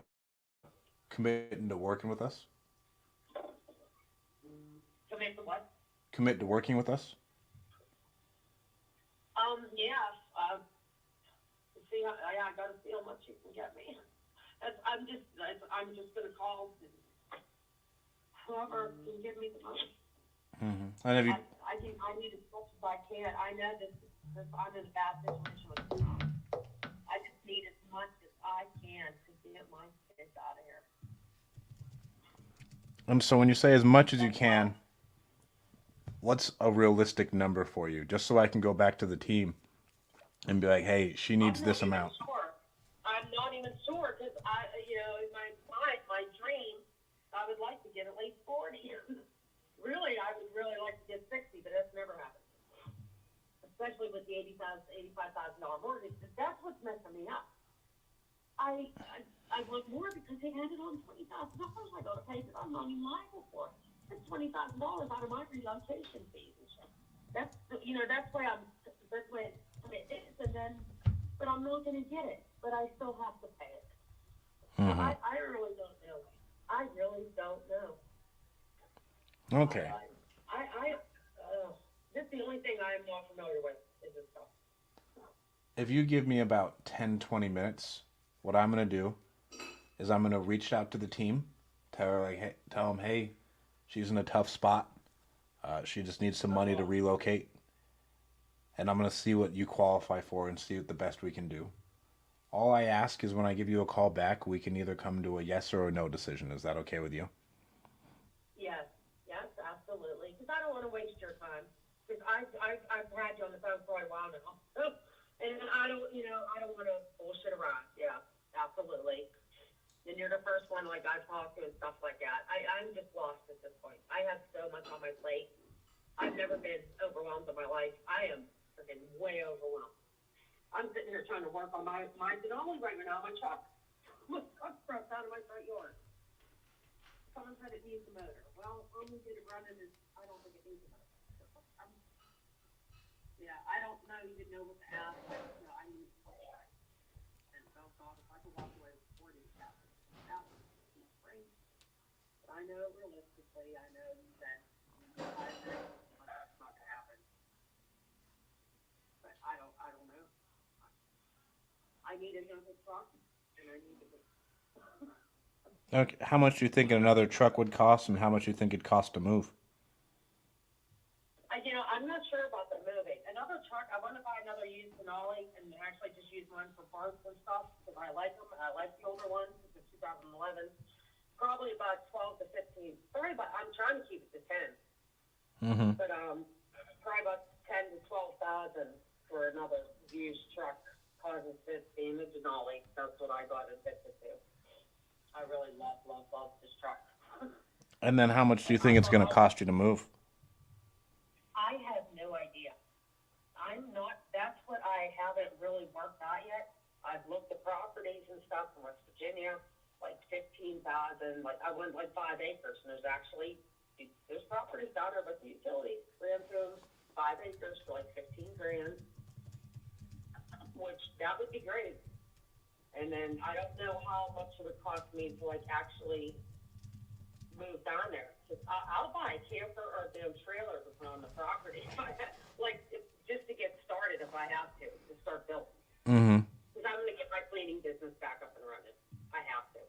committing to working with us? Commit to what? Commit to working with us? Yeah. I gotta see how much you can get me. I'm just gonna call whoever can give me the most. Mm-hmm. And have you? I need as much as I can. I know this I'm in a bad situation with this job. I just need as much as I can to get my kids out of here. And so, when you say as much as you That's why. can, what's a realistic number for you? Just so I can go back to the team and be like, hey, she I'm needs not this even amount. sure. I'm not even sure because in my mind, my dream, I would like to get at least 40. Really, I would really like to get 60, but that's never happened. Especially with the $85,000 mortgage. That's what's messing me up. I want more because they had it on $20,000. I got to pay that I'm not even liable for. That's $20,000 out of my relocation fees and shit. That's why it is, and then, but I'm not going to get it. But I still have to pay it. So Mm-hmm. I really don't know. I really don't know. Okay. This is the only thing I am not familiar with is this stuff. If you give me about 10, 20 minutes, what I'm going to do is I'm going to reach out to the team, tell them, hey, she's in a tough spot. She just needs some money to relocate. And I'm going to see what you qualify for and see what the best we can do. All I ask is when I give you a call back, we can either come to a yes or a no decision. Is that okay with you? Yes, absolutely. Because I don't want to waste your time. Because I've had you on the phone for a while now, and I don't want to bullshit around. Yeah, absolutely. And you're the first one like I've talked to and stuff like that. I'm just lost at this point. I have so much on my plate. I've never been overwhelmed in my life. I am freaking way overwhelmed. I'm sitting here trying to work on my only right now, my truck. My truck broke out of my front yard. Someone said it needs a motor. Well, I'm going to get it running, and I don't think it needs a motor. I don't even know what to ask. I need to play. And so, God, if I could walk away with 40, that would be great. But I know realistically, I know that that's not going to happen. I need another truck, and I need to. Okay. How much do you think another truck would cost, and how much do you think it cost to move? I'm not sure about the moving. Another truck, I want to buy another used Denali and actually just use mine for parts and stuff because I like them. I like the older ones. It's a 2011. Probably about 12 to 15. Sorry, but I'm trying to keep it to 10. Mm-hmm. But probably about 10 to 12,000 for another used truck. Cause it's 15, the Denali. That's what I got invested to. I really love this truck. And then how much do you And think it's going to cost you to move? I have no idea. That's what I haven't really worked out yet. I've looked at properties and stuff in West Virginia, like 15,000, like I went like 5 acres, and there's properties down there with the utilities, ran through 5 acres for like 15 grand, which that would be great. And then I don't know how much it would cost me to like actually move down there. I'll buy a camper or a damn trailer to put on the property, just to get started if I have to start building. Mm-hmm. Because I'm going to get my cleaning business back up and running. I have to.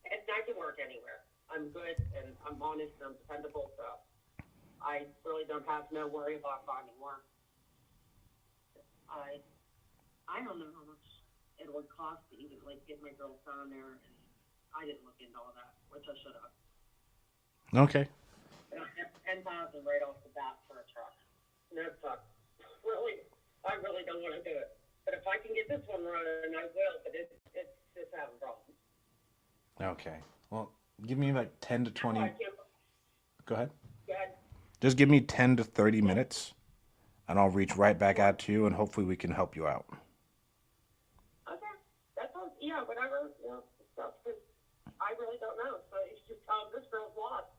And I can work anywhere. I'm good, and I'm honest, and I'm dependable, so I really don't have no worry about finding work. I don't know how much it would cost to even, like, get my girls down there, and I didn't look into all that, which I should have. Okay. 10,000 right off the bat for a truck. No truck. Really, I really don't want to do it. But if I can get this one running, I will. But it's having problems. Okay. Well, give me like 10 to 20. Go ahead. Go ahead. Just give me 10 to 30 minutes, and I'll reach right back out to you, and hopefully we can help you out. Okay. That sounds, whatever, stuff, because I really don't know. So it's just this girl's lost.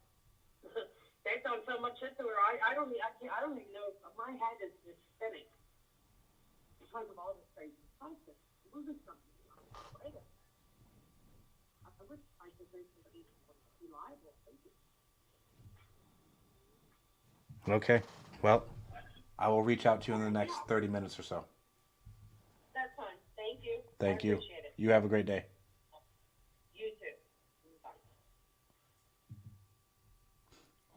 They've done so much shit to her. I don't even know. My head is just spinning because of all this crazy stuff. Losing something. I wish I could say somebody reliable. Okay. Well, I will reach out to you in the next 30 minutes or so. That's fine. Thank you. Thank I you. appreciate it. You have a great day. You too. Bye.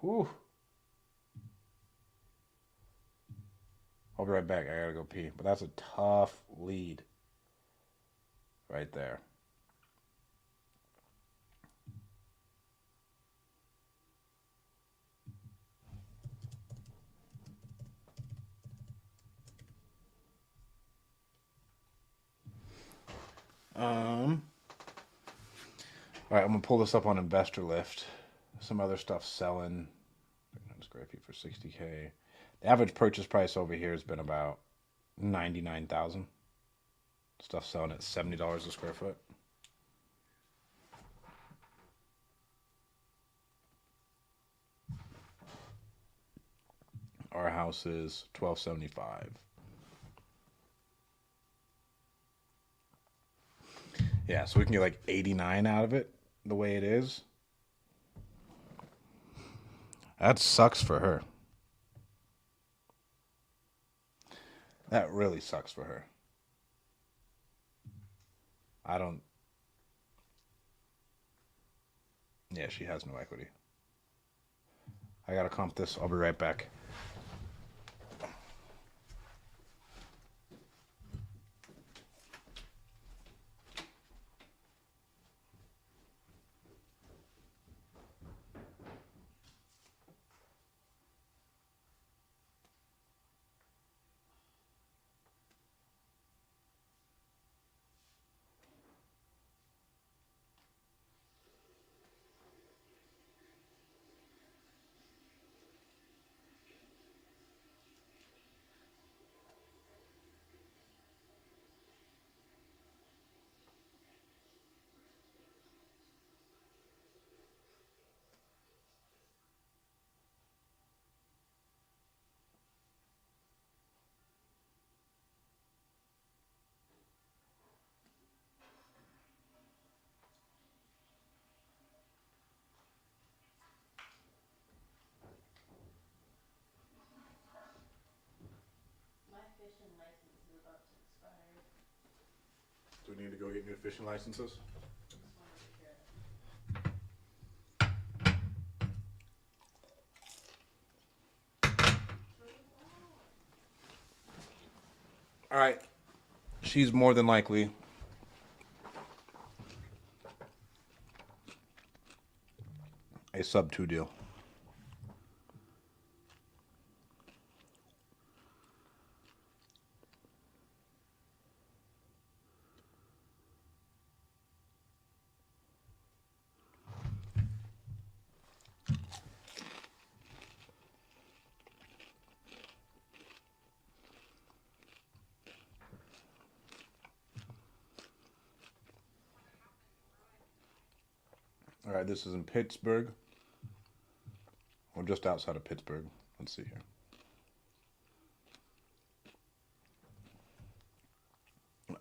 Whew. I'll be right back. I gotta go pee. But that's a tough lead right there. All right, I'm gonna pull this up on Investor Lift. Some other stuff selling. 300 square feet for 60K. The average purchase price over here has been about 99,000. Stuff selling at $70 a square foot. Our house is $1,275. Yeah, so we can get like 89 out of it the way it is. That sucks for her. That really sucks for her. I don't. Yeah, she has no equity. I gotta comp this. I'll be right back. Do we need to go get new fishing licenses? All right. She's more than likely a sub 2 deal. All right, this is in Pittsburgh, or just outside of Pittsburgh. Let's see here.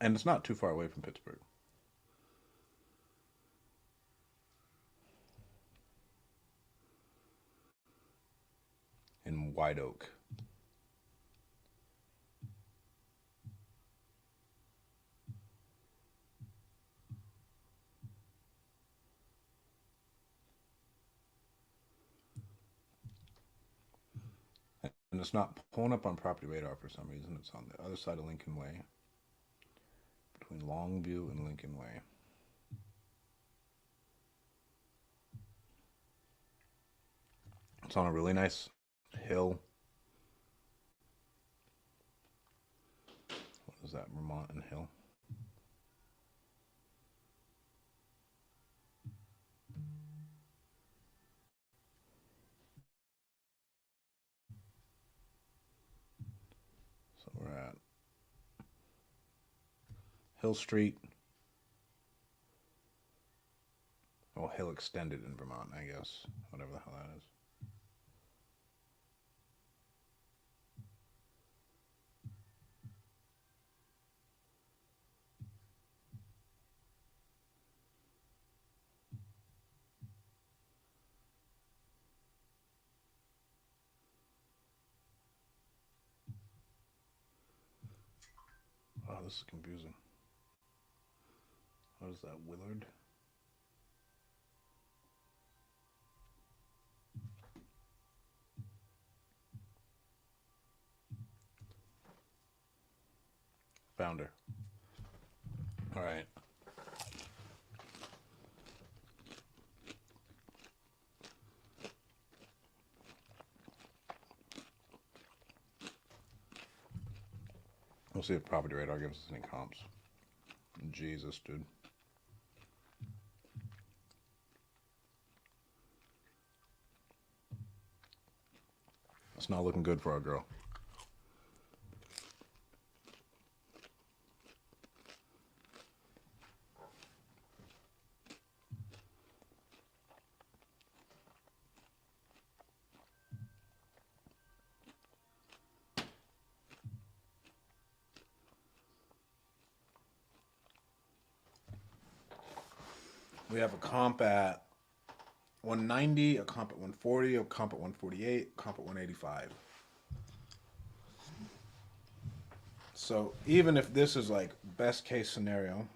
And it's not too far away from Pittsburgh. In White Oak. And it's not pulling up on Property Radar for some reason. It's on the other side of Lincoln Way, between Longview and Lincoln Way. It's on a really nice hill. What is that, Vermont and Hill? So we're at Hill Street. Oh, Hill Extended in Vermont, I guess. Whatever the hell that is. Oh, this is confusing. What is that, Willard? Founder. All right. We'll see if Property Radar gives us any comps. Jesus, dude. It's not looking good for our girl. We have a comp at 190, a comp at 140, a comp at 148, a comp at 185. So even if this is like best case scenario,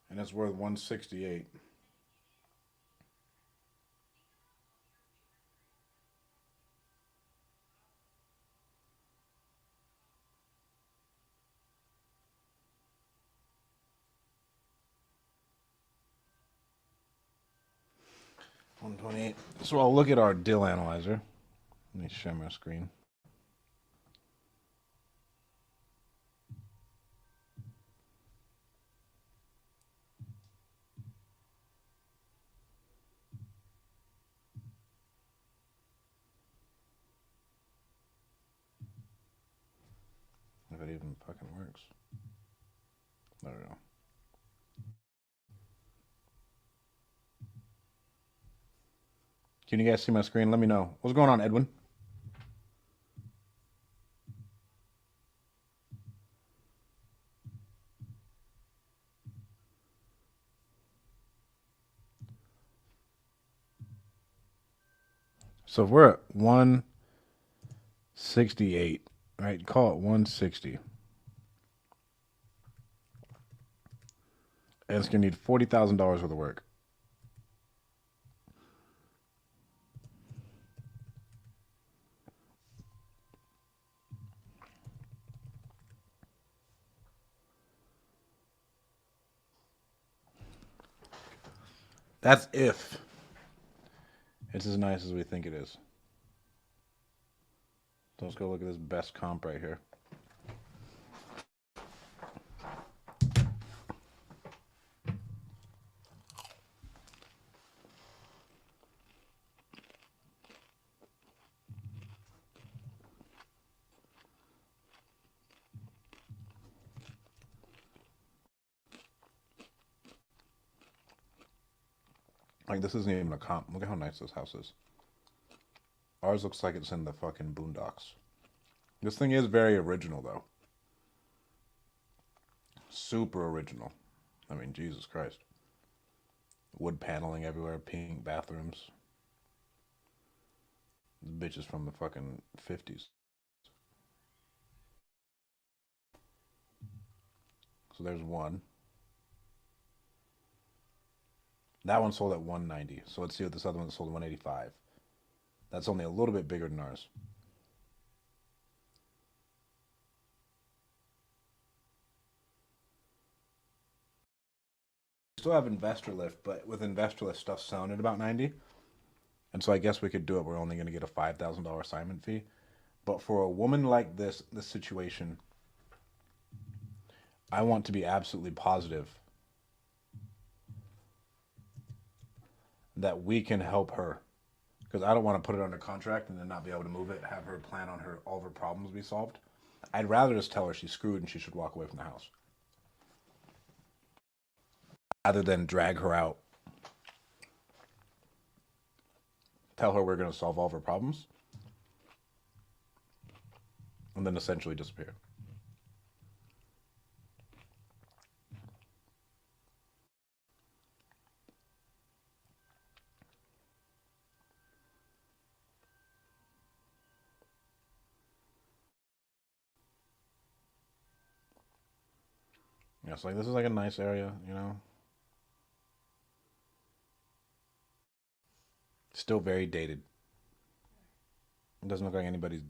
and it's worth 168. $128. So I'll look at our deal analyzer. Let me share my screen. If it even fucking works. I don't know. Can you guys see my screen? Let me know. What's going on, Edwin? So if we're at 168, right? Call it 160. And it's going to need $40,000 worth of work. That's if it's as nice as we think it is. So let's go look at this best comp right here. Like, this isn't even a comp. Look at how nice this house is. Ours looks like it's in the fucking boondocks. This thing is very original, though. Super original. I mean, Jesus Christ. Wood paneling everywhere, pink bathrooms. This bitch is from the fucking 50s. So there's one. That one sold at 190. So let's see what this other one sold at 185. That's only a little bit bigger than ours. Still have investor lift, but with investor lift stuff selling at about 90. And so I guess we could do it. We're only going to get a $5,000 assignment fee. But for a woman like this situation, I want to be absolutely positive that we can help her. Because I don't want to put it under contract and then not be able to move it, have her plan on her all of her problems be solved. I'd rather just tell her she's screwed and she should walk away from the house. Rather than drag her out. Tell her we're going to solve all of her problems. And then essentially disappear. Yeah, so like this is like a nice area, you know. Still very dated. It doesn't look like anybody's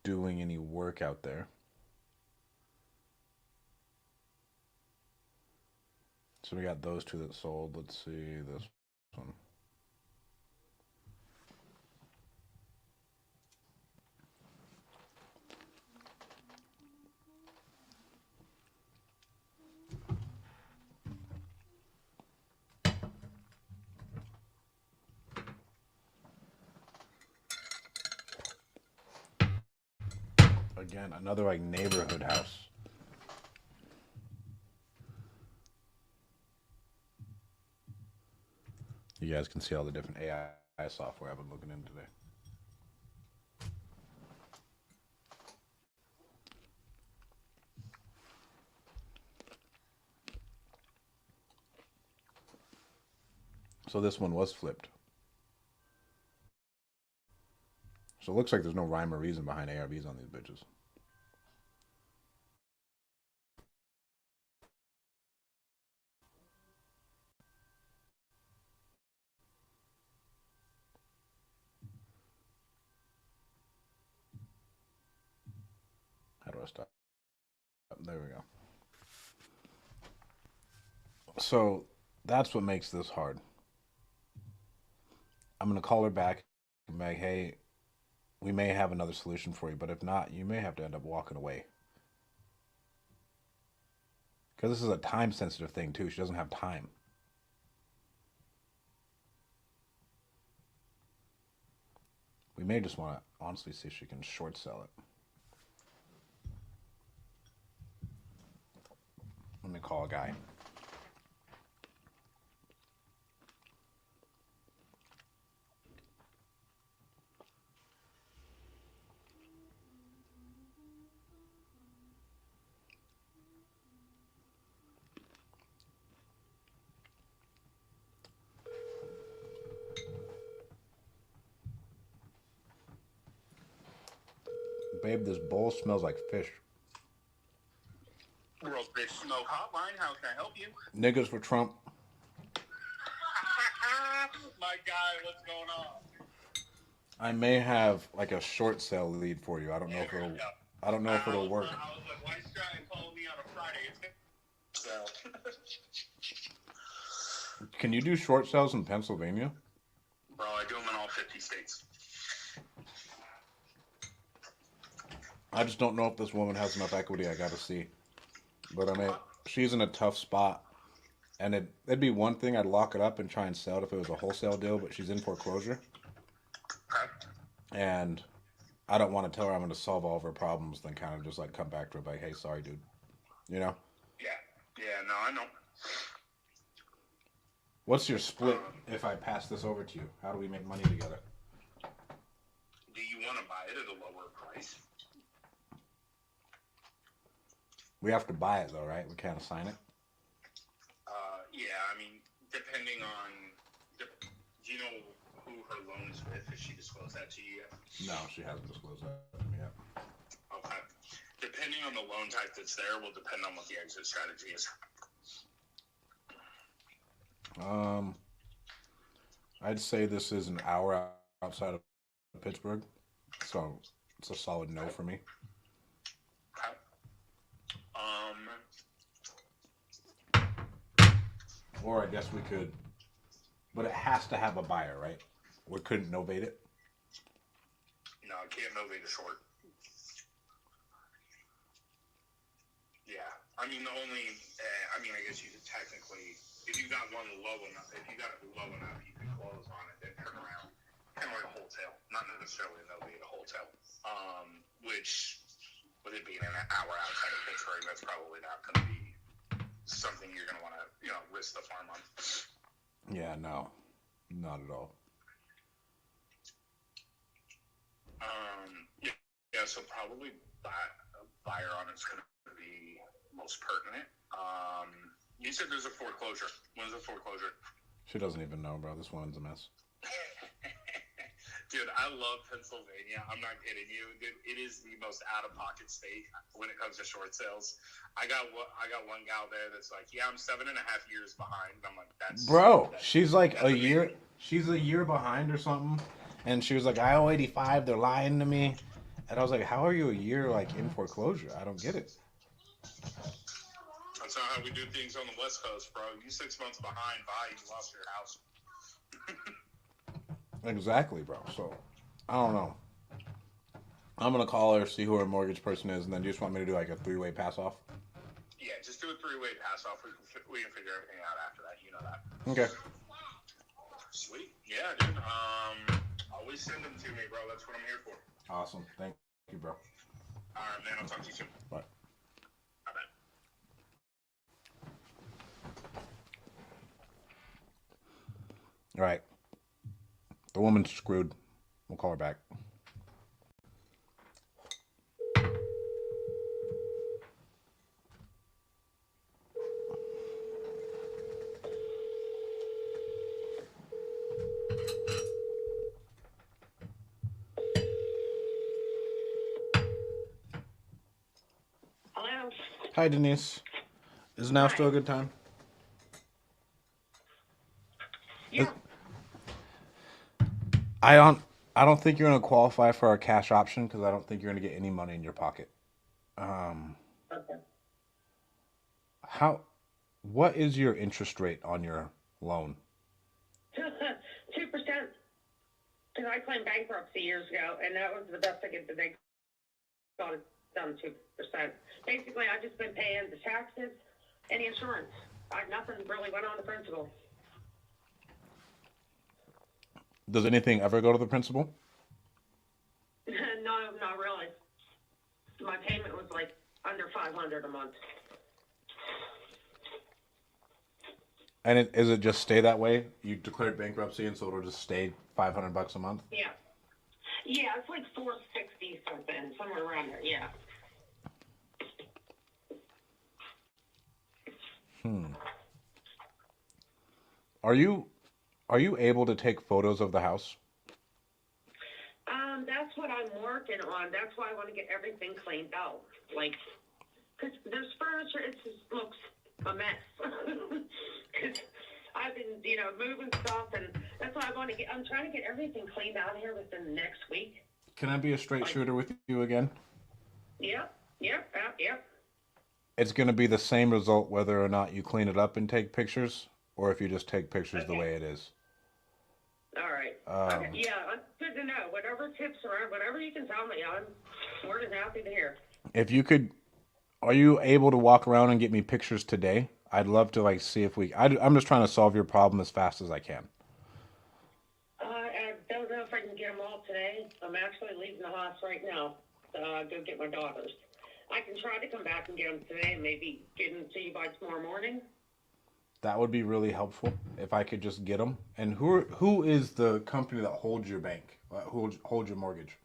doing any work out there. So we got those two that sold. Let's see this one. Again, another like neighborhood house. You guys can see all the different AI software I've been looking into today. So this one was flipped. So it looks like there's no rhyme or reason behind ARVs on these bitches. How do I stop? There we go. So that's what makes this hard. I'm gonna call her back and be like, hey, we may have another solution for you, but if not, you may have to end up walking away. Because this is a time sensitive thing too. She doesn't have time. We may just want to honestly see if she can short sell it. Let me call a guy. Babe, this bowl smells like fish. World Fish Smoke Hotline. How can I help you? Niggas for Trump. My guy, what's going on? I may have like a short sale lead for you. I don't know if it'll. I don't know if it'll work. I was like, why is Stratton calling me on a Friday? So. Can you do short sales in Pennsylvania? Bro, I do them in all 50 states. I just don't know if this woman has enough equity. I gotta see. But I mean, she's in a tough spot. And it'd be one thing I'd lock it up and try and sell it if it was a wholesale deal, but she's in foreclosure. Okay. And I don't want to tell her I'm going to solve all of her problems, then kind of just like come back to her like, hey, sorry, dude. You know? Yeah. Yeah, no, I know. What's your split if I pass this over to you? How do we make money together? Do you want to buy it at a lower price? We have to buy it though, right? We can't assign it. Yeah, I mean, depending on, do you know who her loan is with? Has she disclosed that to you yet? No, she hasn't disclosed that to me yet. Okay. Depending on the loan type that's there will depend on what the exit strategy is. I'd say this is an hour outside of Pittsburgh, so it's a solid no for me. Okay. Or I guess we could, but it has to have a buyer, right? We couldn't novate it. No, I can't novate a short. Yeah, I mean, I guess you could technically, if you got one low enough, if you got it low enough, you could close on it, then turn around, kind of like a wholesale, not necessarily a novate, a wholesale. Which, with it being an hour outside of Pittsburgh, that's probably not going to be something you're going to want to, risk the farm on. Yeah, no, not at all. Yeah, so probably a buyer on it's going to be most pertinent. You said there's a foreclosure. When's the foreclosure? She doesn't even know, bro. This woman's a mess. Dude, I love Pennsylvania. I'm not kidding you. Dude, it is the most out-of-pocket state when it comes to short sales. I got one gal there that's like, yeah, I'm 7.5 years behind. I'm like, she's like a year. She's a year behind or something, and she was like, I owe 85. They're lying to me, and I was like, how are you a year like in foreclosure? I don't get it. That's not how we do things on the West Coast, bro. You 6 months behind, bye, you lost your house. Exactly, bro. So, I don't know. I'm going to call her, see who her mortgage person is, and then you just want me to do like a 3-way pass off? Yeah, just do a 3-way pass off. We can figure everything out after that. You know that. Okay. Sweet. Yeah, dude. Always send them to me, bro. That's what I'm here for. Awesome. Thank you, bro. All right, man. I'll talk to you soon. Bye. Bye-bye. All right. The woman's screwed. We'll call her back. Hello? Hi, Denise. Is now still a good time? Yeah. I don't think you're going to qualify for our cash option because I don't think you're going to get any money in your pocket. Okay. What is your interest rate on your loan? 2%. Because I claimed bankruptcy years ago, and that was the best I could do. They got it done 2%. Basically, I've just been paying the taxes and the insurance. Nothing really went on the principal. Does anything ever go to the principal? No, not really. My payment was like under $500 a month. And is it just stay that way? You declared bankruptcy, and so it'll just stay $500 a month? Yeah. Yeah, it's like 460 something, somewhere around there. Yeah. Are you able to take photos of the house? That's what I'm working working on. That's why I want to get everything cleaned out. Like, because there's furniture, it just looks a mess. Because I've been, moving stuff, and that's why I'm trying to get everything cleaned out here within the next week. Can I be a straight shooter with you again? Yep. It's going to be the same result whether or not you clean it up and take pictures, or if you just take pictures the Okay. way it is. All right. Okay. Yeah, good to know. Whatever tips or whatever you can tell me, I'm more than happy to hear. If you could, are you able to walk around and get me pictures today? I'd love to like see if I'm just trying to solve your problem as fast as I can. I don't know if I can get them all today. I'm actually leaving the house right now to go get my daughters. I can try to come back and get them today and maybe get them to you by tomorrow morning. That would be really helpful if I could just get them. And who is the company that holds your bank? Who holds your mortgage?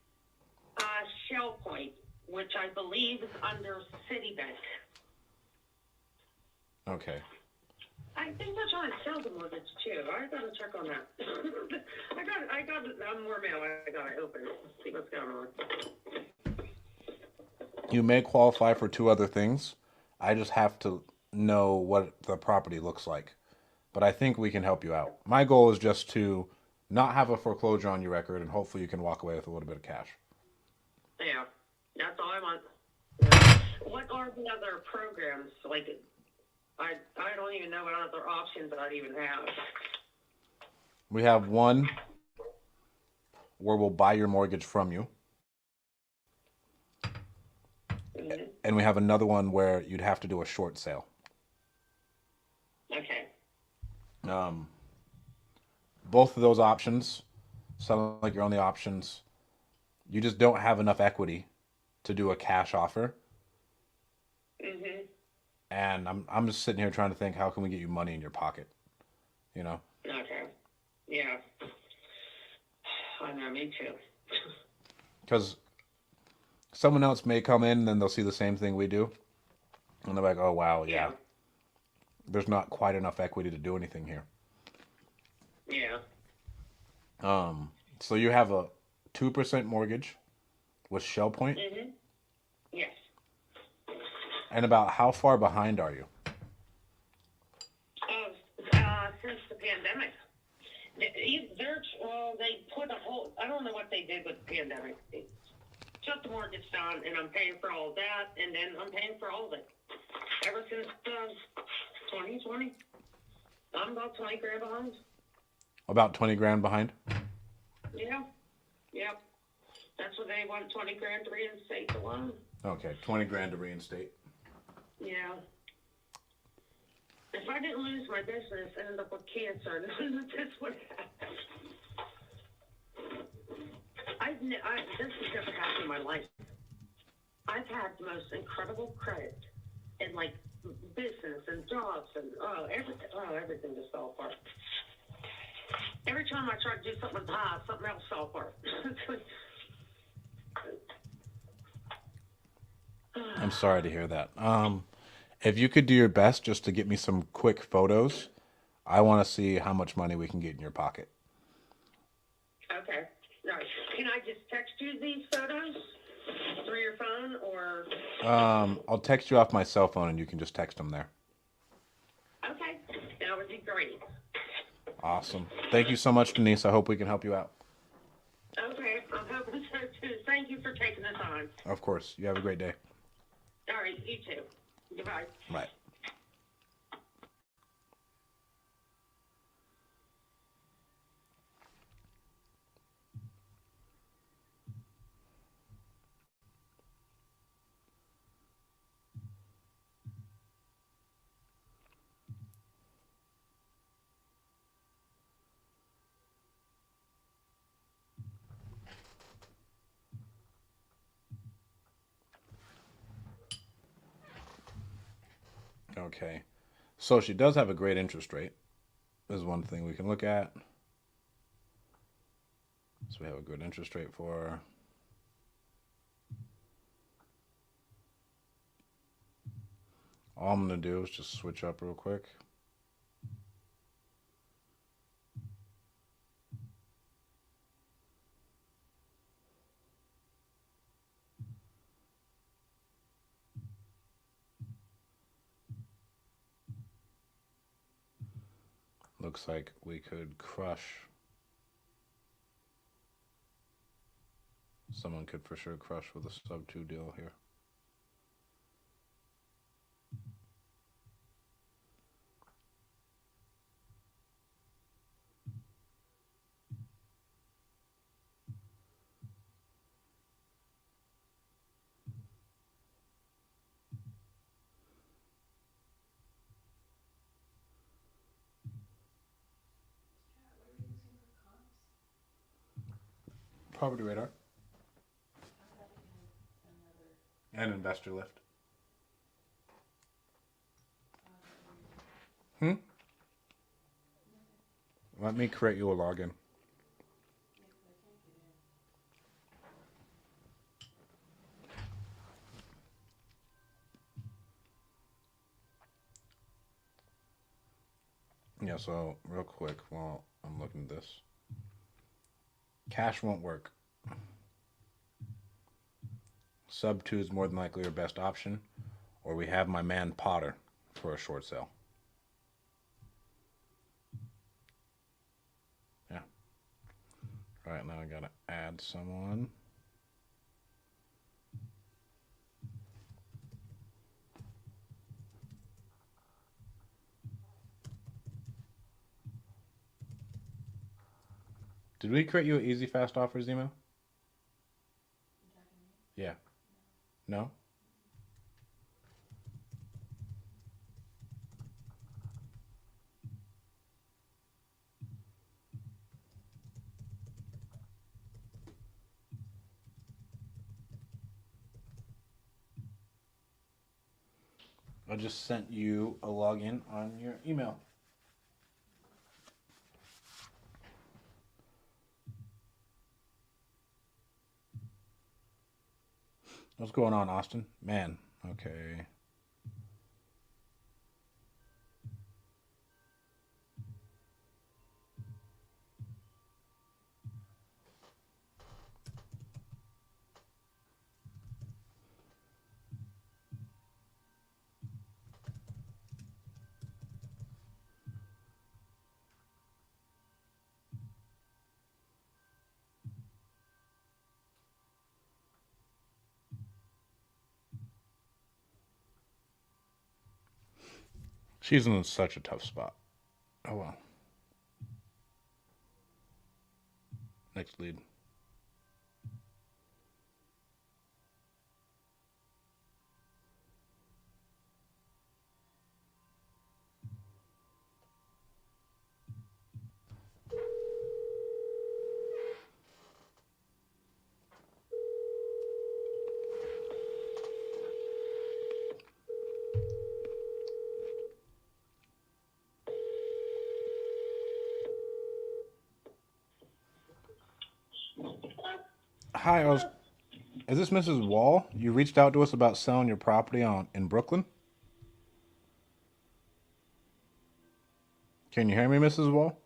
Shell Point, which I believe is under Citibank. Okay. I think they're trying to sell the mortgage too. I gotta check on that. I got more mail. I gotta open it. See what's going on. You may qualify for two other things. I just have to know what the property looks like. But I think we can help you out. My goal is just to not have a foreclosure on your record, and hopefully you can walk away with a little bit of cash. Yeah, that's all I want. Yeah. What are the other programs? Like, I don't even know what other options I'd even have. We have one where we'll buy your mortgage from you. Mm-hmm. And we have another one where you'd have to do a short sale. Okay. Both of those options sound like your only options. You just don't have enough equity to do a cash offer. Mhm. And I'm just sitting here trying to think, how can we get you money in your pocket? Okay. Yeah. I know, me too. Because someone else may come in and then they'll see the same thing we do. And they're like, oh, wow, yeah. There's not quite enough equity to do anything here. Yeah. So you have a 2% mortgage with Shell Point. Mhm. Yes. And about how far behind are you? Since the pandemic. They put a whole, I don't know what they did with the pandemic. They shut the mortgage down, and I'm paying for all that, and then I'm paying for all of it. Ever since 2020, I'm about 20 grand behind. About 20 grand behind? Yeah. Yep. That's what they want, 20 grand to reinstate the loan. Okay, 20 grand to reinstate. Yeah. If I didn't lose my business and end up with cancer, none of this would happen. This has never happened in my life. I've had the most incredible credit in like business and jobs and everything just fell apart. Every time I tried to do something high, something else fell apart. I'm sorry to hear that. If you could do your best just to get me some quick photos, I want to see how much money we can get in your pocket. Okay. All right. Can I just text you these photos through your phone, or? I'll text you off my cell phone and you can just text them there. Okay. That would be great. Awesome. Thank you so much, Denise. I hope we can help you out. Okay. I'm hoping so too. Thank you for taking the time. Of course. You have a great day. All right. You too. Goodbye. Bye. Okay. So she does have a great interest rate. Is one thing we can look at. So we have a good interest rate for her. All I'm going to do is just switch up real quick. Looks like we could crush. Someone could for sure crush with a sub 2 deal here. Property radar and investor lift. Hmm? Let me create you a login. Yeah, so real quick while I'm looking at this. Cash won't work. Sub 2 is more than likely your best option, or we have my man Potter for a short sale. Yeah. All right, now I gotta add someone. Did we create you an easy fast offers email? Yeah. No? I just sent you a login on your email. What's going on, Austin? Man, okay. She's in such a tough spot. Oh well. Next lead. Hi, is this Mrs. Wall? You reached out to us about selling your property in Brooklyn? Can you hear me, Mrs. Wall?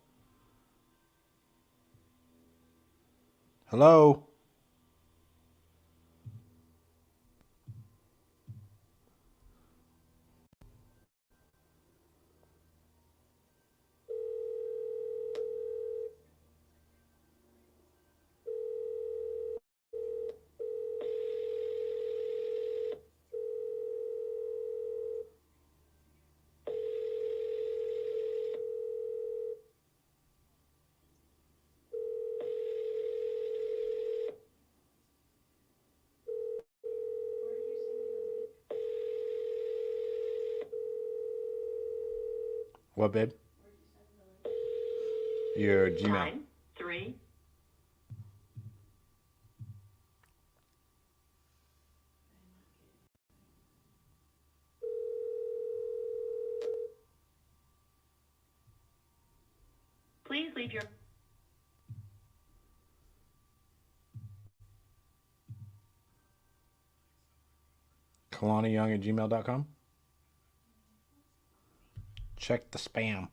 Hello? What, babe? Your Gmail. Time, 3. Please leave your... KalaniYoung@gmail.com. Check the spam.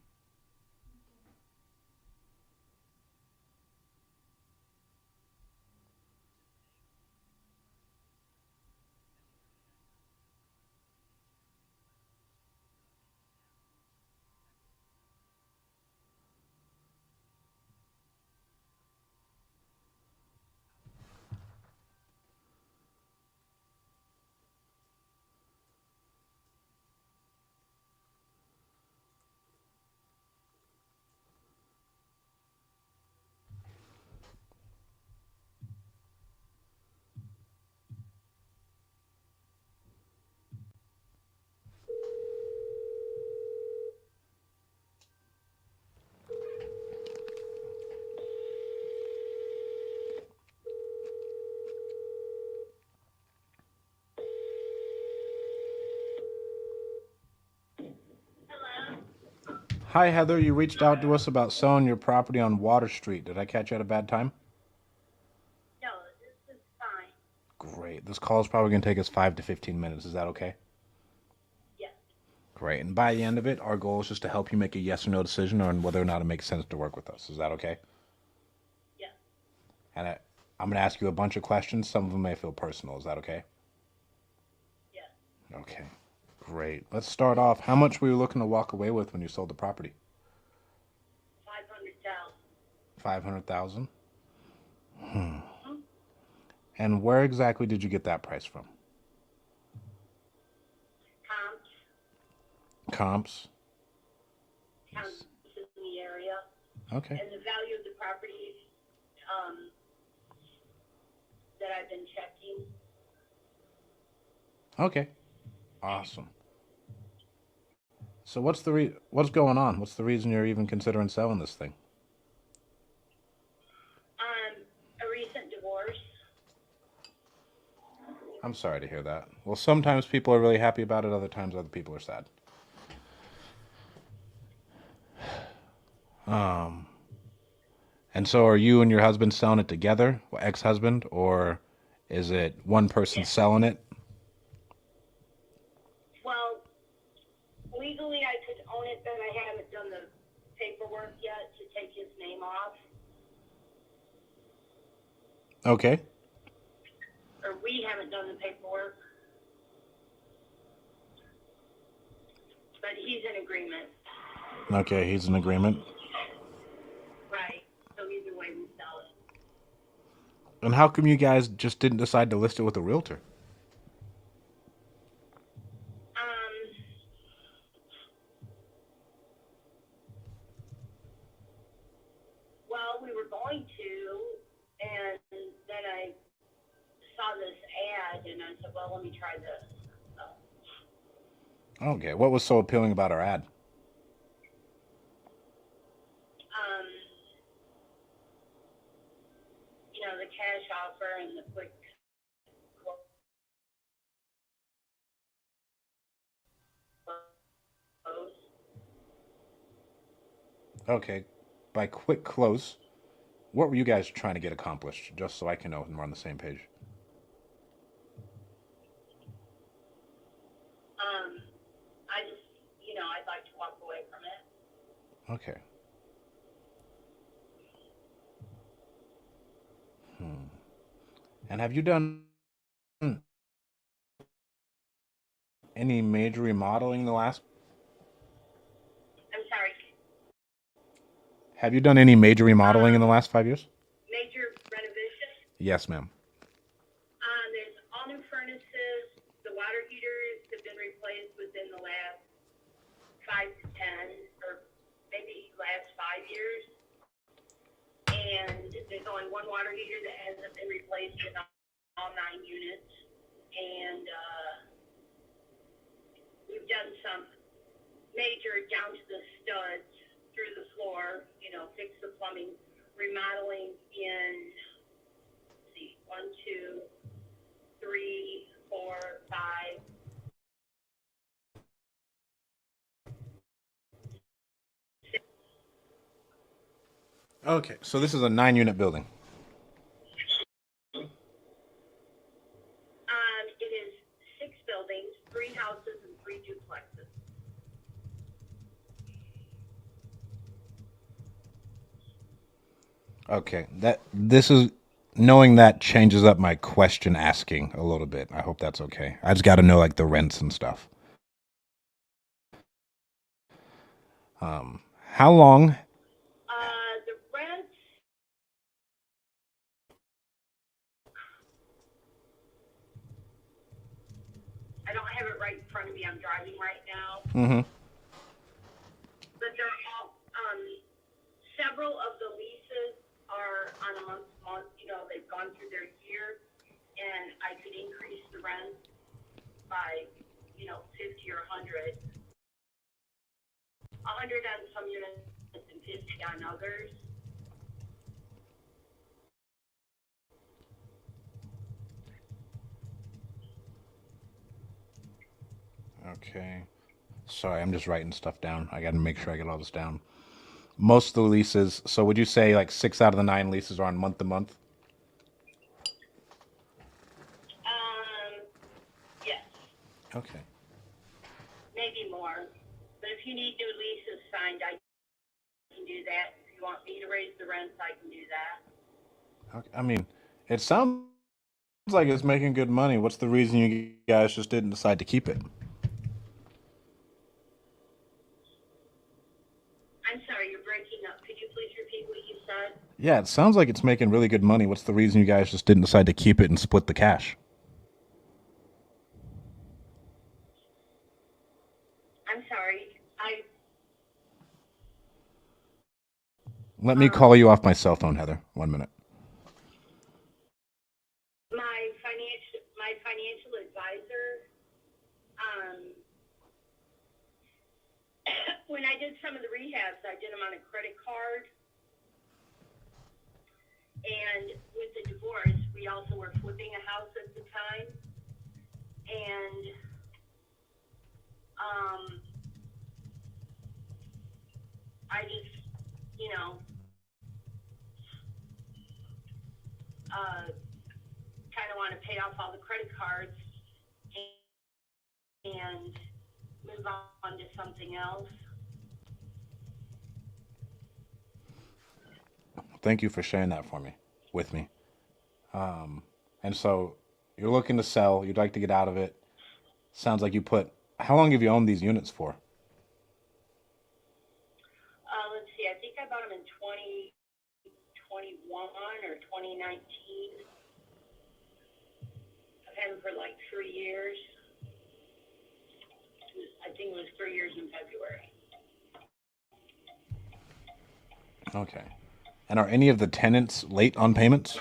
Hi, Heather. You reached out to us about selling your property on Water Street. Did I catch you at a bad time? No, this is fine. Great. This call is probably going to take us 5 to 15 minutes. Is that okay? Yes, Great. And by the end of it, our goal is just to help you make a yes or no decision on whether or not it makes sense to work with us. Is that okay? yes, And I'm going to ask you a bunch of questions. Some of them may feel personal. Is that okay? yes. Okay. Great. Let's start off. How much were you looking to walk away with when you sold the property? 500,000. 500,000. Mm-hmm. And where exactly did you get that price from? Comps, Comps. comps in the area, Okay. and the value of the properties that I've been checking. Okay. Awesome. So what's going on? What's the reason you're even considering selling this thing? A recent divorce. I'm sorry to hear that. Well, sometimes people are really happy about it, other times other people are sad. And so are you and your husband selling it together, ex-husband, or is it one person Yes. selling it? Well, legally I could own it, but I haven't done the paperwork yet to take his name off. Okay. Or we haven't done the paperwork. But he's in agreement. Okay, he's in agreement. Right. So either way we sell it. And how come you guys just didn't decide to list it with a realtor? Well, we were going to, and then I saw this ad, and I said, well, let me try this. So, Okay, what was so appealing about our ad? um, the cash offer and the quick close. Okay, by quick close, what were you guys trying to get accomplished? Just so I can know and we're on the same page. I just, I'd like to walk away from it. Okay. And have you done any major remodeling in the last? I'm sorry. Have you done any major remodeling in the last 5 years? Major renovation. Yes, ma'am. There's all new furnaces. The water heaters have been replaced within the last 5 to 10, or maybe last 5 years. And there's only one water heater that hasn't been replaced in all 9 units. And we've done some major down to the studs through the floor, fix the plumbing, remodeling in, let's see, 1, 2, 3, 4, 5. Okay, so this is a 9-unit building. It is 6 buildings, 3 houses, and 3 duplexes. Okay, this is knowing that changes up my question asking a little bit. I hope that's okay. I just got to know like the rents and stuff. How long? The rents, I don't have it right in front of me. I'm driving right now. Mm-hmm. But they're all, several of the leases are on a month-to-month, they've gone through their year, and I could increase the rent by, 50 or 100. 100 on some units and 50 on others. Okay. Sorry, I'm just writing stuff down. I got to make sure I get all this down. Most of the leases. So would you say like 6 out of the 9 leases are on month to month? Yes, Okay. maybe more. But if you need new leases signed, I can do that. If you want me to raise the rents, I can do that. Okay. I mean, it sounds like it's making good money. What's the reason you guys just didn't decide to keep it? I'm sorry, you're breaking up. Could you please repeat what you said? Yeah, it sounds like it's making really good money. What's the reason you guys just didn't decide to keep it and split the cash? I'm sorry. Let me call you off my cell phone, Heather. 1 minute. My financial advisor, when I did some of the rehabs, I did them on a credit card. And with the divorce, we also were flipping a house at the time. And I just, you know, kind of want to pay off all the credit cards and move on to something else. Thank you for sharing that with me. And so you're looking to sell. You'd like to get out of it. Sounds like you put. How long have you owned these units for? Let's see, I think I bought them in 2021 or 2019. I've had them for like 3 years. I think it was 3 years in February. Okay. And are any of the tenants late on payments?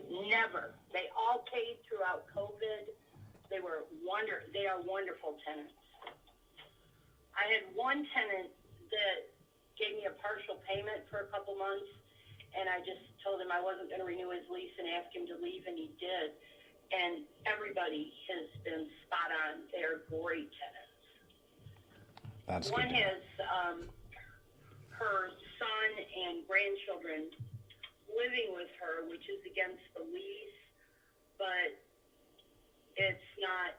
Never. They all paid throughout COVID. They are wonderful tenants. I had one tenant that gave me a partial payment for a couple months, and I just told him I wasn't going to renew his lease and asked him to leave, and he did. And everybody has been spot on. They're great tenants. That's One good. has her son and grandchildren living with her, which is against the lease, but it's not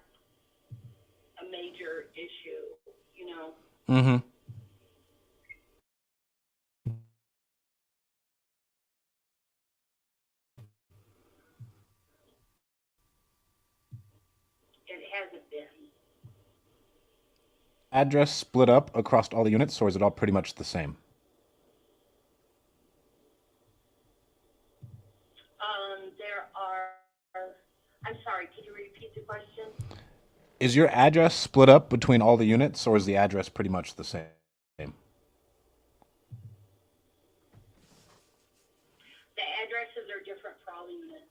a major issue, you know. Mm-hmm. It hasn't been. Address split up across all the units, or is it all pretty much the same? There are, I'm sorry, could you repeat the question? Is your address split up between all the units, or is the address pretty much the same? The addresses are different for all the units.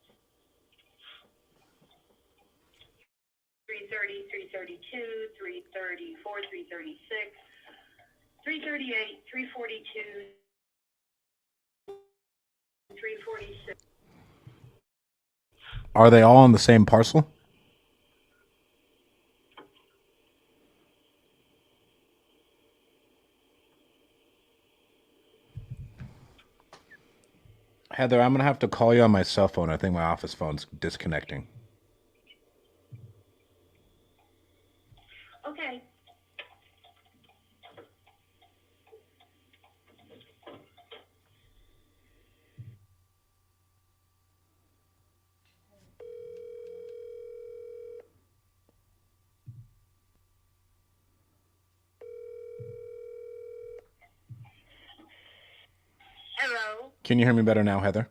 330, 332, 334, 336, 338, 342, 346. Are they all on the same parcel? Heather, I'm going to have to call you on my cell phone. I think my office phone's disconnecting. Okay. Hello. Can you hear me better now, Heather?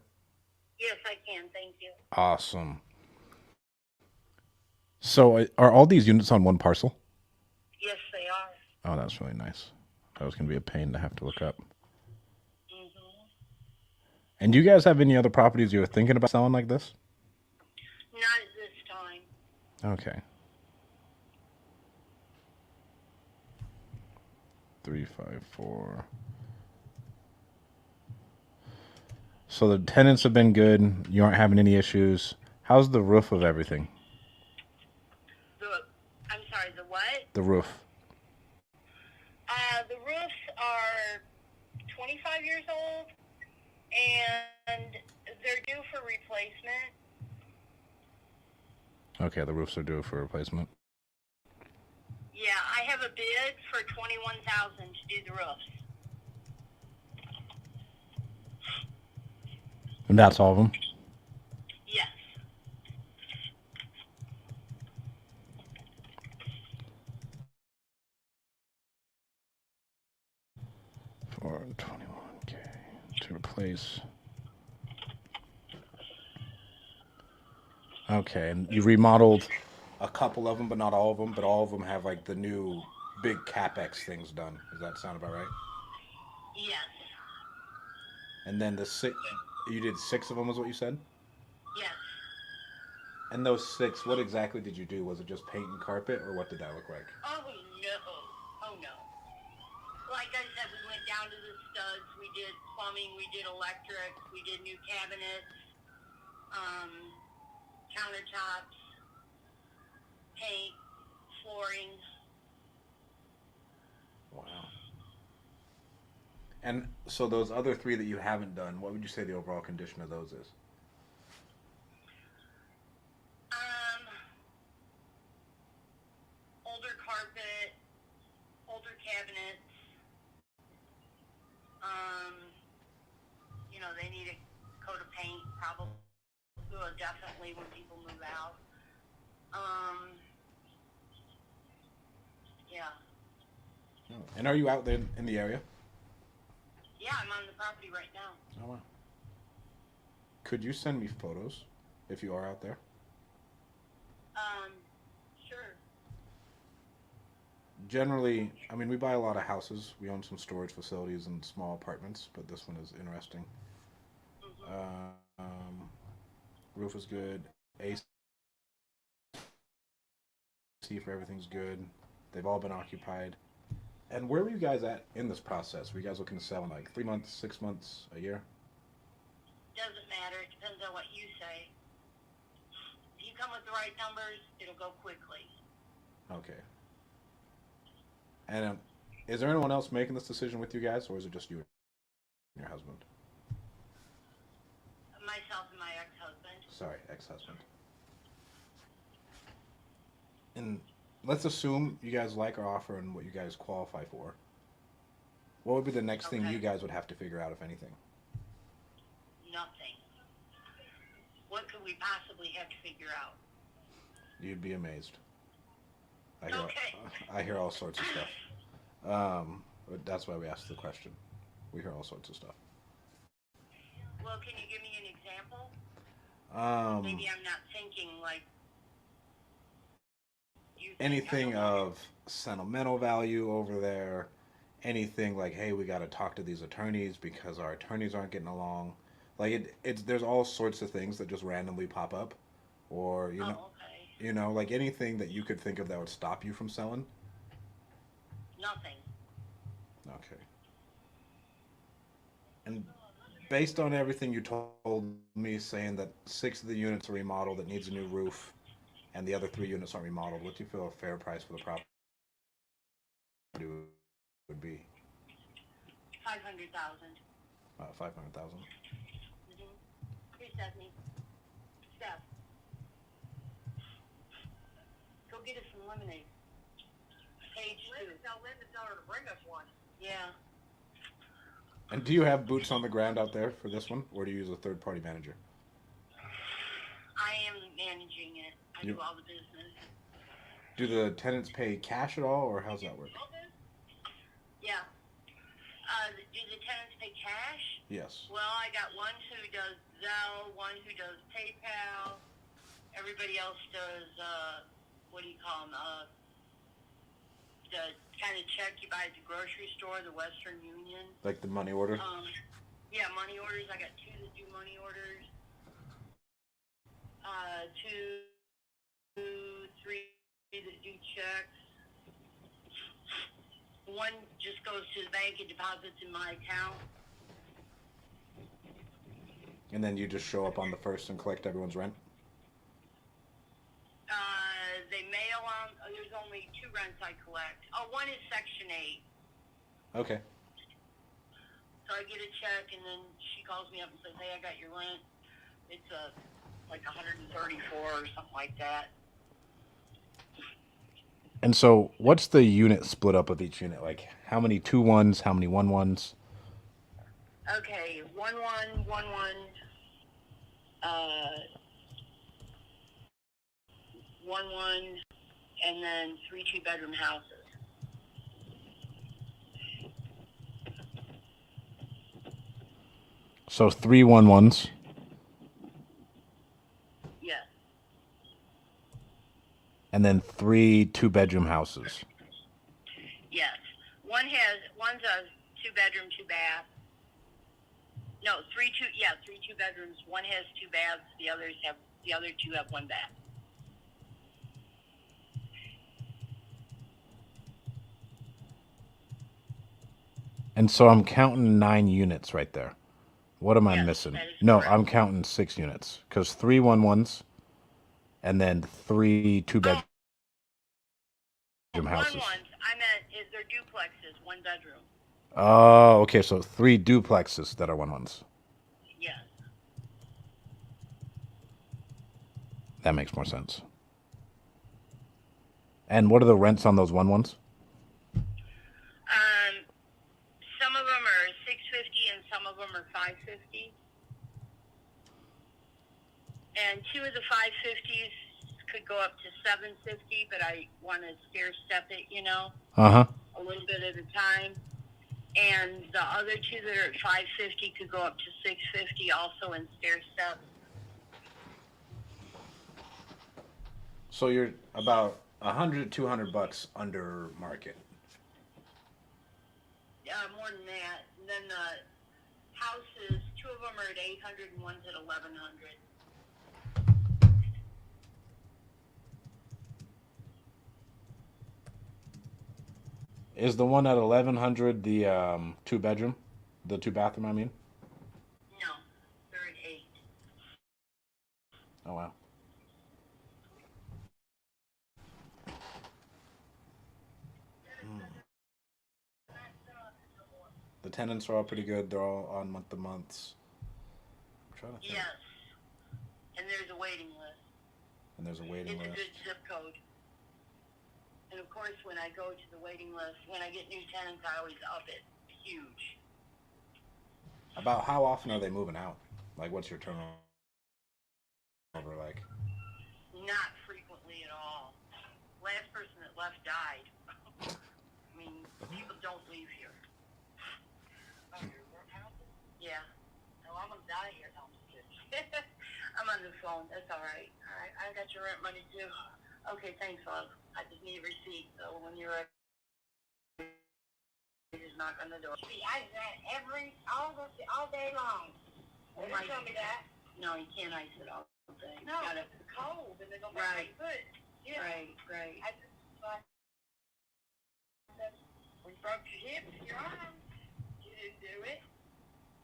Yes, I can. Thank you. Awesome. So are all these units on one parcel? Yes, they are. Oh, that's really nice. That was going to be a pain to have to look up. Mm-hmm. And do you guys have any other properties you were thinking about selling like this? Not at this time. Okay. 354. So the tenants have been good. You aren't having any issues. How's the roof of everything? I'm sorry, the what? The roof. The roofs are 25 years old, and they're due for replacement. Okay, the roofs are due for replacement. Yeah, I have a bid for $21,000 to do the roofs. And that's all of them? Yes. For 21K to replace. Okay, and you remodeled a couple of them, but not all of them. But all of them have like the new big capex things done. Does that sound about right? Yes. And then you did 6 of them, is what you said? Yes. And those 6, what exactly did you do? Was it just paint and carpet, or what did that look like? Oh, no. Oh, no. Like I said, we went down to the studs. We did plumbing. We did electric. We did new cabinets, countertops, paint, flooring. Wow. And so those other 3 that you haven't done, what would you say the overall condition of those is? Older carpet, older cabinets. They need a coat of paint, probably. Well, definitely when people move out. Yeah. And are you out there in the area? Yeah, I'm on the property right now. Oh, wow. Could you send me photos if you are out there? Sure. Generally, I mean, we buy a lot of houses. We own some storage facilities and small apartments, but this one is interesting. Roof is good. AC for everything's good. They've all been occupied. And where were you guys at in this process? Were you guys looking to sell in like 3 months, 6 months, a year? Doesn't matter. It depends on what you say. If you come with the right numbers, it'll go quickly. Okay. And is there anyone else making this decision with you guys, or is it just you and your husband? Myself and my ex-husband. Sorry, ex-husband. And let's assume you guys like our offer and what you guys qualify for. What would be the next thing you guys would have to figure out, if anything? Nothing. What could we possibly have to figure out? You'd be amazed. Okay. I hear all sorts of stuff. But that's why we asked the question. We hear all sorts of stuff. Well, can you give me an example? Maybe I'm not thinking like you think. Anything of sentimental value over there. Anything like, hey, we got to talk to these attorneys because our attorneys aren't getting along. Like there's all sorts of things that just randomly pop up, or like anything that you could think of that would stop you from selling. Nothing. Okay. And based on everything you told me, saying that 6 of the units are remodeled, that needs a new roof, and the other 3 units aren't remodeled, what do you feel a fair price for the property would be? 500,000. 500,000. 370. Steph, go get us some lemonade. Page 2. Tell Linda to bring us one. Yeah. And do you have boots on the ground out there for this one, or do you use a third-party manager? I am managing it. I do all the business. Do the tenants pay cash at all, or how's that work? Yeah. Do the tenants pay cash? Yes. Well, I got one who does Zelle, one who does PayPal. Everybody else does, what do you call them? The kind of check you buy at the grocery store, the Western Union. Like the money order? Yeah, money orders. I got 2 that do money orders. 2, 3 that do checks. One just goes to the bank and deposits in my account. And then you just show up on the 1st and collect everyone's rent? They mail on. There's only only 2 rents I collect. Oh, one is Section 8. Okay. So I get a check, and then she calls me up and says, "Hey, I got your rent. It's like 134 or something like that." And so, what's the unit split up of each unit? Like, how many 2-1s? How many 1-1s? Okay, 1-1, 1-1, uh, 1-1, and then 3 2-bedroom houses. So 3-1-1s. Yes. And then 3 2-bedroom houses. Yes. One's a 2-bedroom, 2-bath. No, 3 2-bedrooms. One has 2 baths. The other 2 have 1 bath. And so I'm counting 9 units right there. What am I Yes, missing? that is No, correct. I'm counting 6 units because 3-1-1s, and then 3 2-bedroom houses. 1-1s. I meant they're duplexes, 1 bedroom. Oh, okay. So 3 duplexes that are 1-1s. Yes. That makes more sense. And what are the rents on those 1-1s? Some of them are $650 and some of them are $550. And 2 of the $550s could go up to $750, but I want to stair step it, Uh-huh. a little bit at a time. And the other 2 that are at $550 could go up to $650, also in stair steps. So you're about $100-200 under market. More than that. And then the houses, 2 of them are at $800 and one's at $1,100. Is the one at 1100 the 2-bedroom, the 2-bathroom? I mean. No, they're at 8. Oh wow. The tenants are all pretty good. They're all on month to months. I'm trying to think. Yes. And there's a waiting list. And there's a waiting It's a list. good zip code. And of course, when I go to the waiting list, when I get new tenants, I always up it huge. About how often are they moving out? Like, what's your turnover like? Not frequently at all. Last person that left died. I mean, people don't leave here. Oh, your house? Yeah. No, I'm gonna die here. No, I'm just kidding. I'm on the phone. That's all right. All right, I got your rent money too. Okay, thanks, love. I just need a receipt. So when you're ready, you just knock on the door. See, I do that all day long. They tell me that. No, you can't ice it all day. No, it's cold and they go back my foot. Yeah. Right. We broke your hip and your arm. You didn't do it.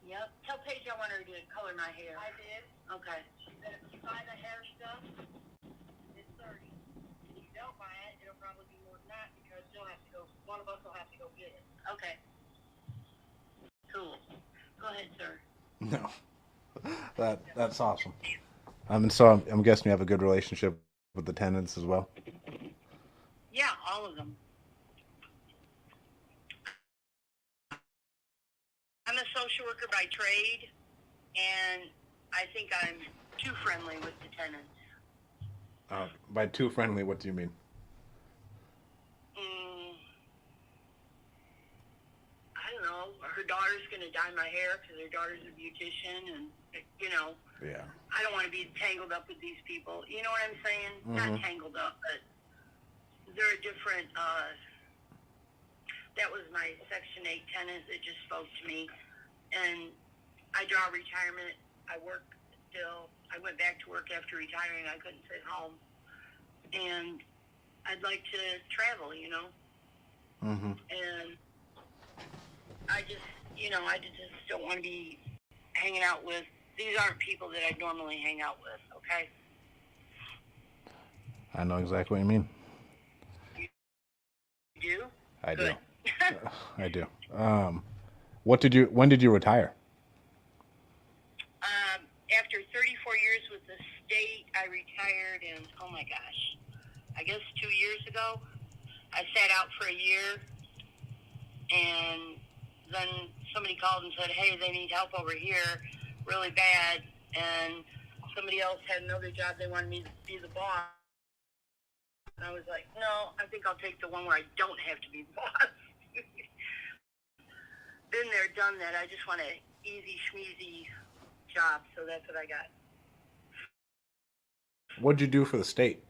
Yep. Tell Paige I want her to color my hair. I did. Okay. She said if you buy the hair stuff, it's 30. If you don't buy it, it'll probably be more than that because one of us will have to go get it. Okay. Cool. Go ahead, sir. No. That's awesome. So I'm guessing you have a good relationship with the tenants as well. Yeah, all of them. I'm a social worker by trade, and I think I'm too friendly with the tenants. By too friendly, what do you mean? I don't know. Her daughter's going to dye my hair because her daughter's a beautician, and, Yeah. I don't want to be tangled up with these people. You know what I'm saying? Mm-hmm. Not tangled up, but they're a different, that was my Section 8 tenant that just spoke to me. And I draw retirement. I work still. I went back to work after retiring. I couldn't sit home. And I'd like to travel, Mm-hmm. And I just don't want to be hanging out with, these aren't people that I normally hang out with, okay? I know exactly what you mean. do? I do. Good. I do. When did you retire? After 34 years with the state, I retired in, oh my gosh, I guess 2 years ago. I sat out for a year, and then somebody called and said, hey, they need help over here really bad, and somebody else had another job. They wanted me to be the boss. And I was like, no, I think I'll take the one where I don't have to be the boss. Been there, done that. I just want an easy, schmeezy job, so that's what I got. What'd you do for the state?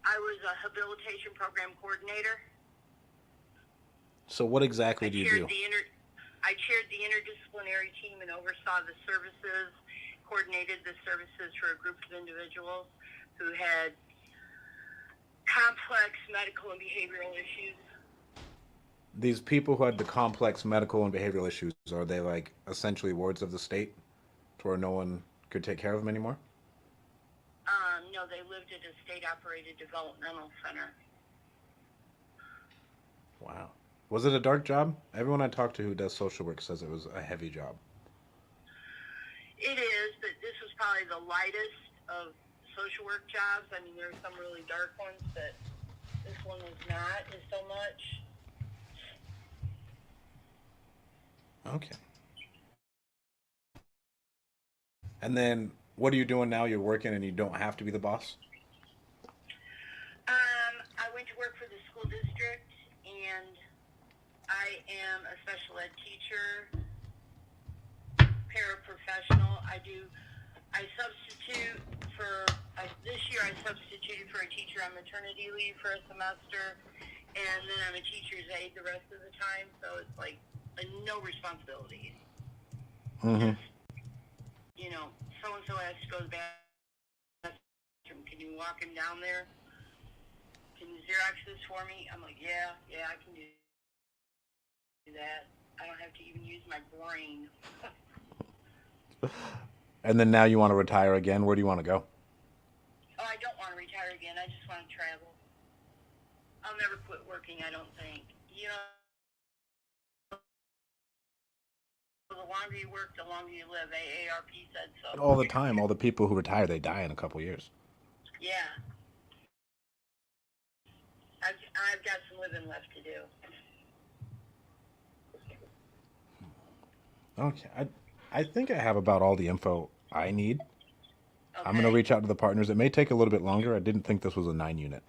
I was a habilitation program coordinator. So what exactly do you do? I chaired the interdisciplinary team and oversaw the services, coordinated the services for a group of individuals who had complex medical and behavioral issues. These people who had the complex medical and behavioral issues, are they like essentially wards of the state to where no one could take care of them anymore? No, they lived at a state-operated developmental center. Wow. Was it a dark job? Everyone I talked to who does social work says it was a heavy job. It is, but this was probably the lightest of social work jobs. I mean, there are some really dark ones, but this one was not as so much. Okay. And then what are you doing now? You're working and you don't have to be the boss? I went to work for the school district, and I am a special ed teacher, paraprofessional. I substitute this year I substituted for a teacher on maternity leave for a semester, and then I'm a teacher's aide the rest of the time, so it's like no responsibilities. Mm-hmm. Just, so-and-so has to go to the bathroom. Can you walk him down there? Can you Xerox this for me? I'm like, yeah, I can do that. I don't have to even use my brain. And then now you want to retire again? Where do you want to go? Oh, I don't want to retire again. I just want to travel. I'll never quit working, I don't think. The longer you work, the longer you live. AARP said so. All the time, all the people who retire, they die in a couple years. Yeah. I've got some living left to do. Okay. I think I have about all the info I need. Okay. I'm going to reach out to the partners. It may take a little bit longer. I didn't think this was a 9-unit.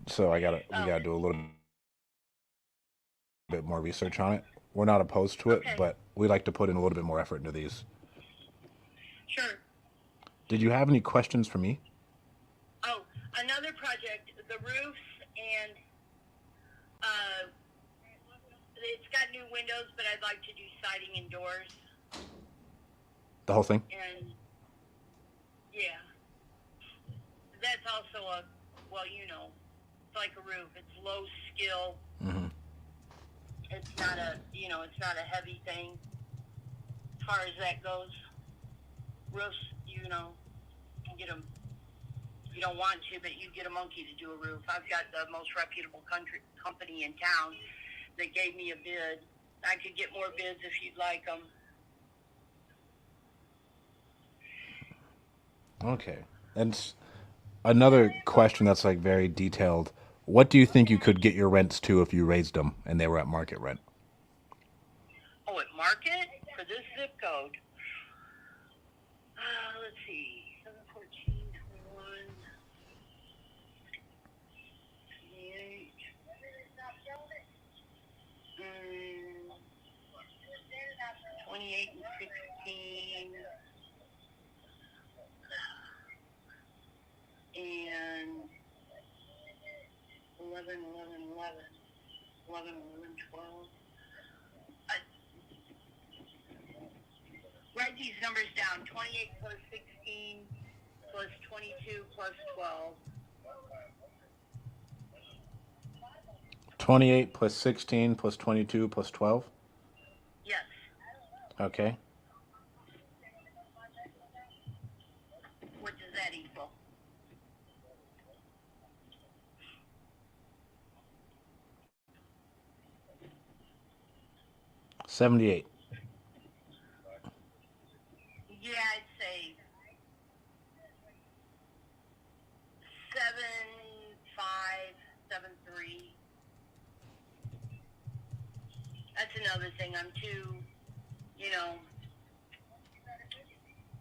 So we gotta do a little bit more research on it. We're not opposed to it, Okay. but we like to put in a little bit more effort into these. Sure. Did you have any questions for me? Oh, another project, the roofs, and it's got new windows, but I'd like to do siding and doors. The whole thing? And yeah, that's also it's like a roof. It's low skill. Mm-hmm. It's not a heavy thing as far as that goes. Roofs, you get them. You don't want to, but you get a monkey to do a roof. I've got the most reputable company in town that gave me a bid. I could get more bids if you'd like them. Okay. And another question that's like very detailed. What do you think you could get your rents to if you raised them and they were at market rent? Oh, at market for this zip code. Let's see, 714, 21, 28. 28 and 16. And 11, 11, 11, 11, 11, 12. Write these numbers down. 28 plus 16 plus 22 plus 12. 28 plus 16 plus 22 plus 12? Yes. Okay. What does that equal? 78. Yeah, I'd say 7.5, 7.3. That's another thing. I'm too, you know,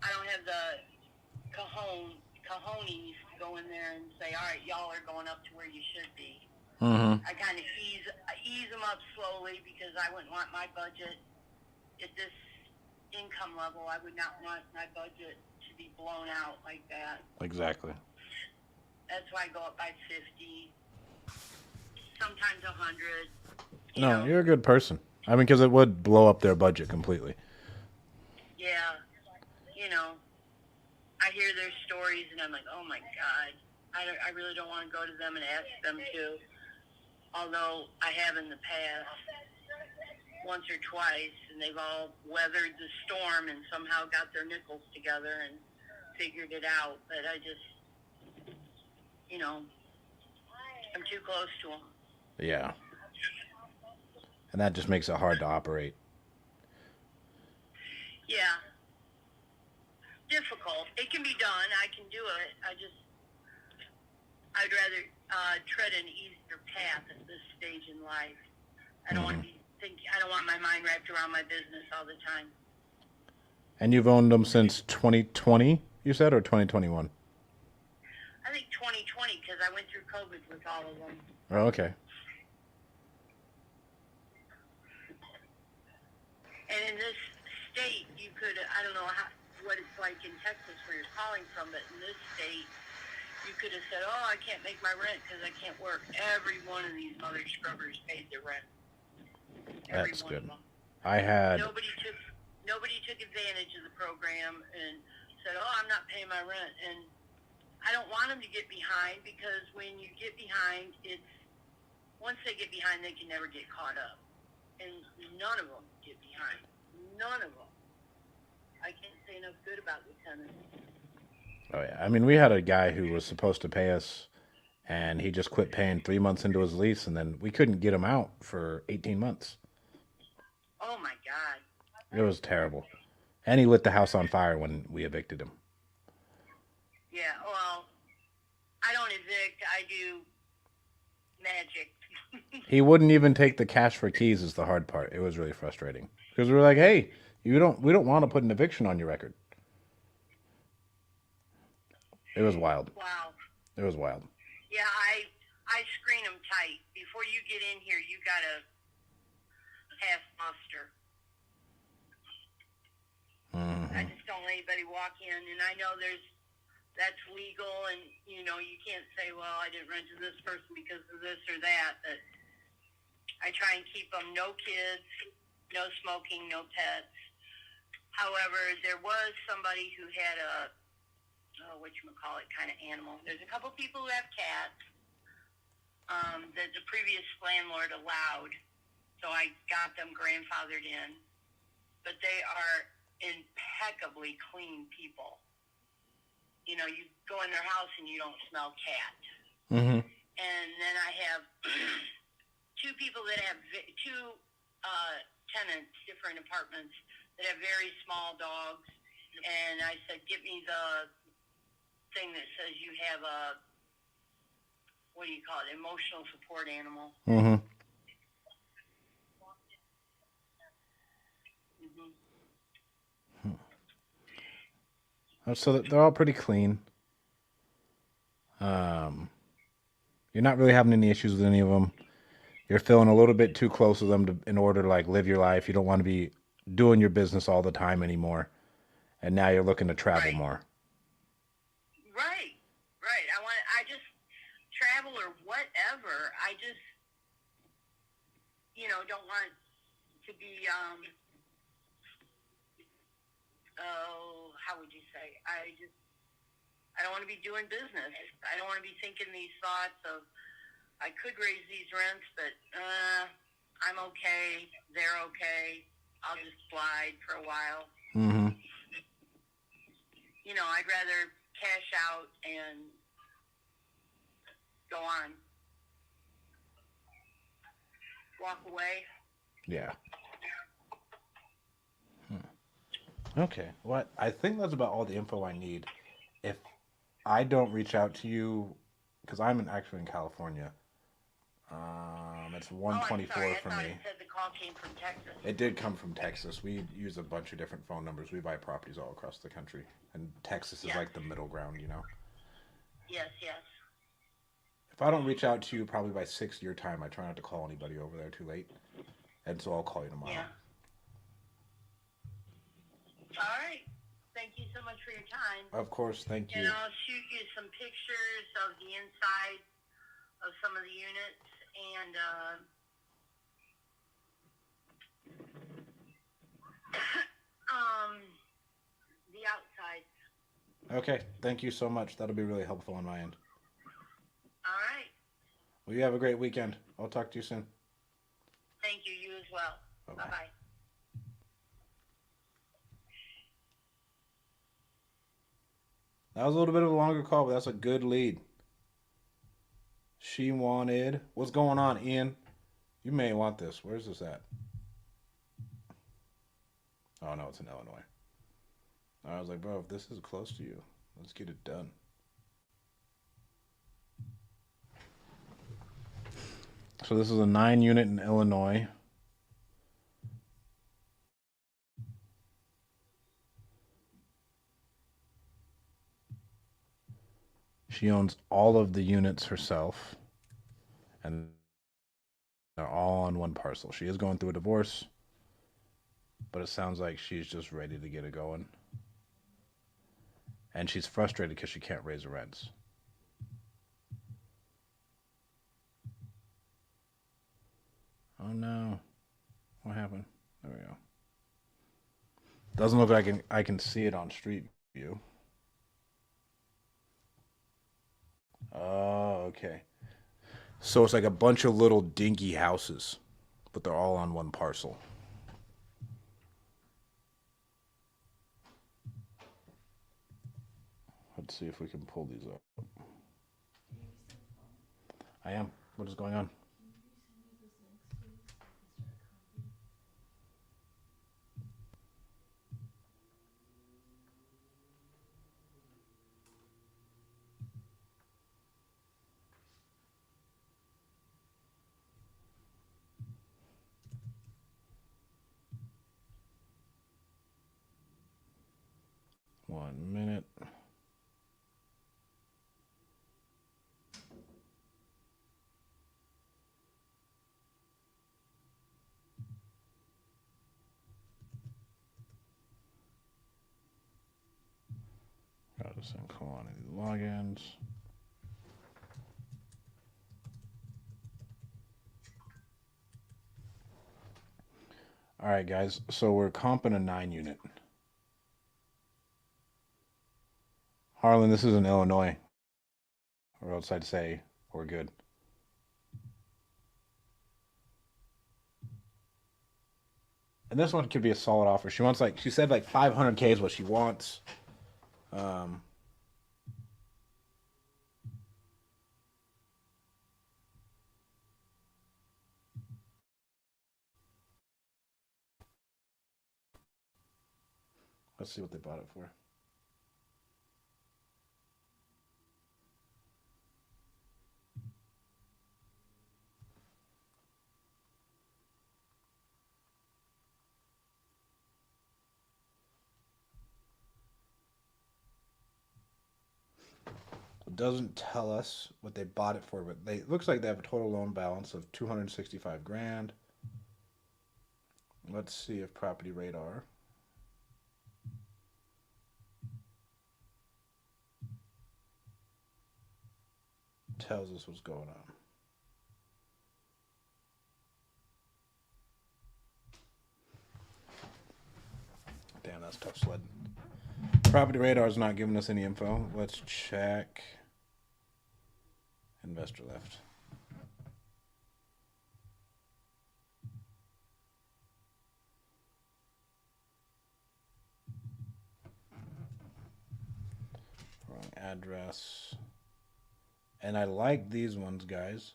I don't have the cojones to go in there and say, all right, y'all are going up to where you should be. Mm-hmm. I kind of ease them up slowly because I wouldn't want my budget at this income level. I would not want my budget to be blown out like that. Exactly. That's why I go up by 50, sometimes 100. No, you're a good person. I mean, because it would blow up their budget completely. Yeah, I hear their stories and I'm like, oh my God, I really don't want to go to them and ask them to. Although I have in the past, once or twice, and they've all weathered the storm and somehow got their nickels together and figured it out. But I just, I'm too close to them. Yeah. And that just makes it hard to operate. Yeah. Difficult. It can be done. I can do it. I'd rather tread an easier path at this stage in life. I don't want to be thinking. I don't want my mind wrapped around my business all the time. And you've owned them since 2020, you said, or 2021? I think 2020 because I went through COVID with all of them. Oh, okay. And in this state, you could, I don't know what it's like in Texas where you're calling from, but in this state, you could have said, oh, I can't make my rent because I can't work. Every one of these mother scrubbers paid their rent. That's good. I had... Nobody took advantage of the program and said, oh, I'm not paying my rent. And I don't want them to get behind because when you get behind, once they get behind, they can never get caught up. And none of them get behind. None of them. I can't say enough good about the tenants. Oh, yeah. I mean, we had a guy who was supposed to pay us, and he just quit paying 3 months into his lease, and then we couldn't get him out for 18 months. Oh, my God. It was terrible. And he lit the house on fire when we evicted him. Yeah, well, I don't evict. I do magic. He wouldn't even take the cash for keys is the hard part. It was really frustrating. Because we were like, hey, we don't want to put an eviction on your record. It was wild. Wow. It was wild. Yeah, I screen them tight. Before you get in here, you got to pass muster. Mm-hmm. I just don't let anybody walk in. And I know that's legal, and, you can't say, well, I didn't rent to this person because of this or that. But I try and keep them no kids, no smoking, no pets. However, there was somebody who had kind of animal. There's a couple people who have cats that the previous landlord allowed, so I got them grandfathered in. But they are impeccably clean people. You go in their house and you don't smell cat. Mm-hmm. And then I have two people that have two tenants, different apartments, that have very small dogs. And I said, get me the thing that says you have emotional support animal. Mm-hmm. So they're all pretty clean. You're not really having any issues with any of them. You're feeling a little bit too close to them in order to live your life. You don't want to be doing your business all the time anymore. And now you're looking to travel more. Right. I just travel or whatever. I just, don't want to be, how would you say? I don't want to be doing business. I don't want to be thinking these thoughts of, I could raise these rents, but I'm okay. They're okay. I'll just slide for a while. Mm-hmm. I'd rather cash out and go on. Walk away. Yeah. Okay. What? I think that's about all the info I need. If I don't reach out to you, because actually in California, it's Oh, I'm sorry. 124 I for thought me. it said the call came from Texas. It did come from Texas. We use a bunch of different phone numbers. We buy properties all across the country, and Texas is Yes. like the middle ground, you know. Yes, yes. If I don't reach out to you probably by 6 your time, I try not to call anybody over there too late, and so I'll call you tomorrow. Yeah. All right. Thank you so much for your time. Of course, thank And you. I'll shoot you some pictures of the inside of some of the units and the outside. Okay, thank you so much. That'll be really helpful on my end. All right. Well, you have a great weekend. I'll talk to you soon. Thank you. You as well. Bye Bye bye. bye. That was a little bit of a longer call, but that's a good lead. She wanted. What's going on, Ian? You may want this. Where's this at? Oh no, it's in Illinois. I was like, bro, if this is close to you, let's get it done. So this is a 9 unit in Illinois. She owns all of the units herself, and they're all on one parcel. She is going through a divorce, but it sounds like she's just ready to get it going. And she's frustrated because she can't raise the rents. Oh no. What happened? There we go. Doesn't look like I can see it on Street View. Oh, okay. So it's like a bunch of little dinky houses, but they're all on one parcel. Let's see if we can pull these up. I am. What is going on? 1 minute. Gotta send quantity logins. All right, guys. So we're comping a 9 unit. Harlan, this is in Illinois. Or else I'd say we're good. And this one could be a solid offer. She wants she said 500K is what she wants. Um, let's see what they bought it for. It doesn't tell us what they bought it for, but it looks like they have a total loan balance of 265 grand. Let's see if Property Radar tells us what's going on. Damn, that's tough sledding. Property Radar is not giving us any info. Let's check. Investor left. Wrong address. And I like these ones, guys,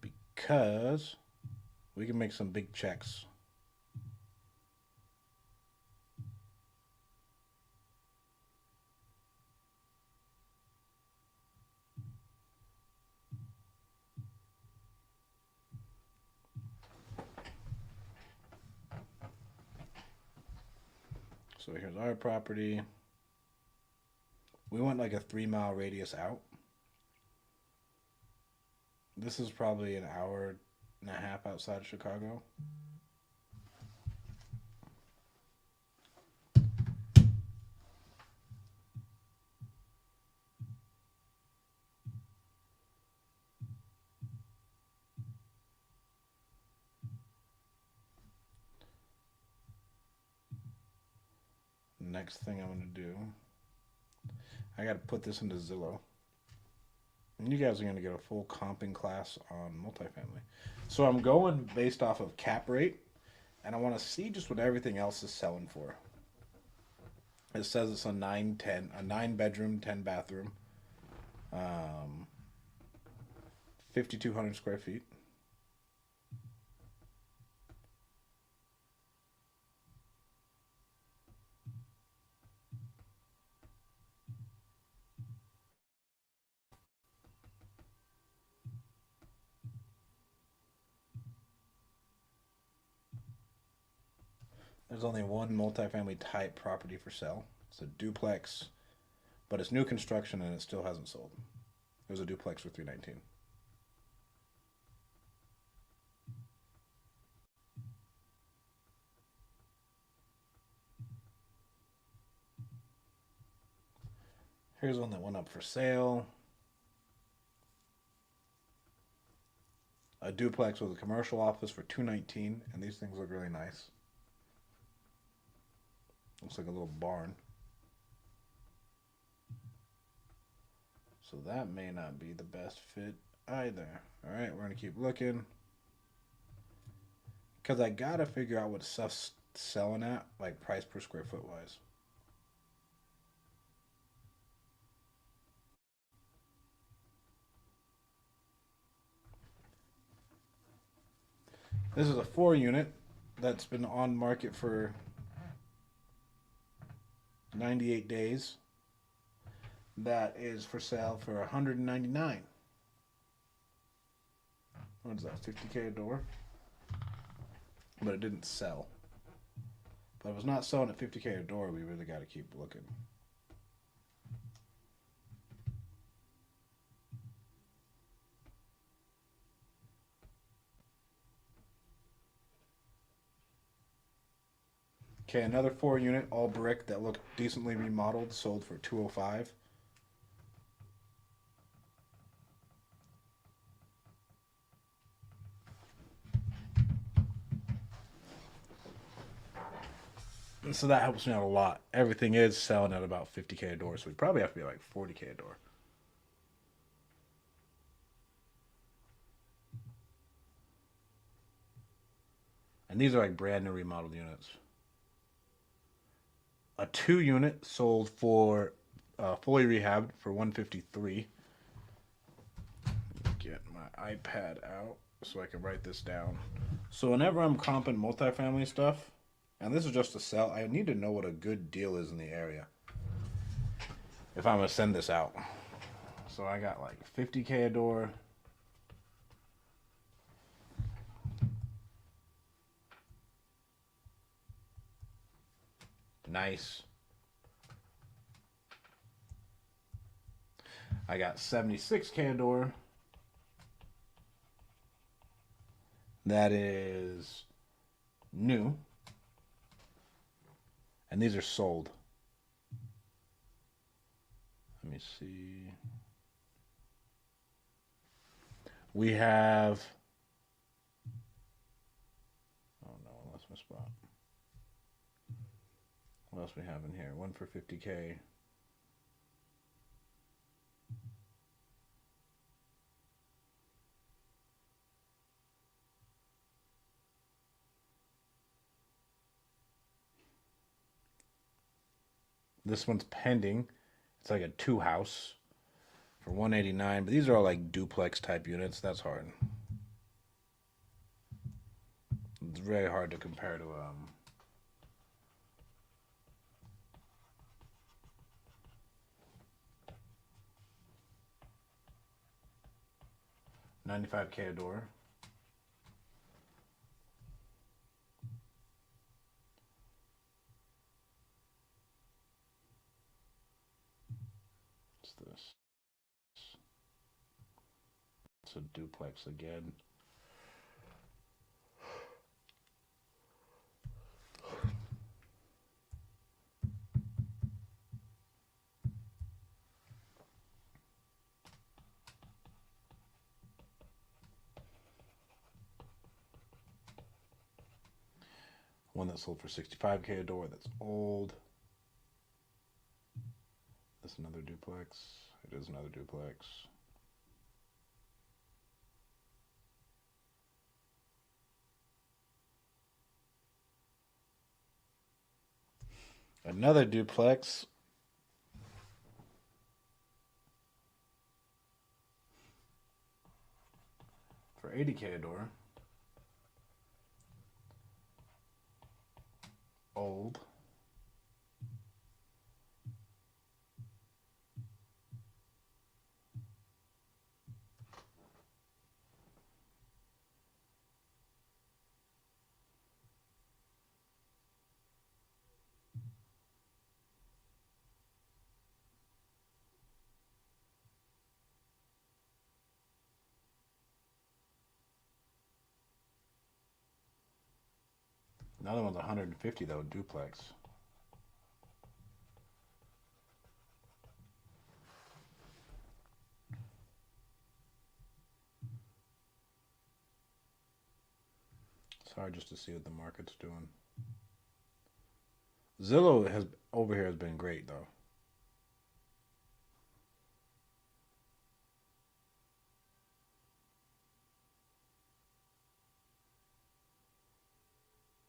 because we can make some big checks. So here's our property. We went like a 3 mile radius out. This is probably an hour and a half outside of Chicago. Next thing I'm going to do, I got to put this into Zillow. And you guys are going to get a full comping class on multifamily. So I'm going based off of cap rate, and I want to see just what everything else is selling for. It says it's a 9 bedroom, 10 bathroom, 5,200 square feet. There's only one multifamily type property for sale. It's a duplex, but it's new construction and it still hasn't sold. There's a duplex for 319. Here's one that went up for sale. A duplex with a commercial office for 219, and these things look really nice. Looks like a little barn. So that may not be the best fit either. All right, we're gonna keep looking. Because I gotta figure out what stuff's selling at, like price per square foot wise. This is a 4 unit that's been on market for 98 days. That is for sale for 199. What is that? 50K a door? But it didn't sell. But if it's not selling at 50K a door, we really got to keep looking. Okay, another 4 unit, all brick that looked decently remodeled, sold for 205. And so that helps me out a lot. Everything is selling at about 50K a door, so we probably have to be like 40K a door. And these are like brand new remodeled units. A 2 unit sold for fully rehabbed for 153. Get my iPad out so I can write this down. So whenever I'm comping multifamily stuff, and this is just to sell, I need to know what a good deal is in the area if I'm gonna send this out. So I got like 50K a door. Nice. I got 76K a door. That is new. And these are sold. Let me see. We have. Oh no, I lost my spot. What else we have in here? One for 50K. This one's pending. It's like a 2 house for 189, but these are all like duplex type units. That's hard. It's very hard to compare to 95K a door. What's this? It's a duplex again. One that sold for 65K a door that's old. That's another duplex. It is another duplex. Another duplex. For 80K a door. Old. Another one's 150 though, duplex. It's hard just to see what the market's doing. Zillow has over here has been great though.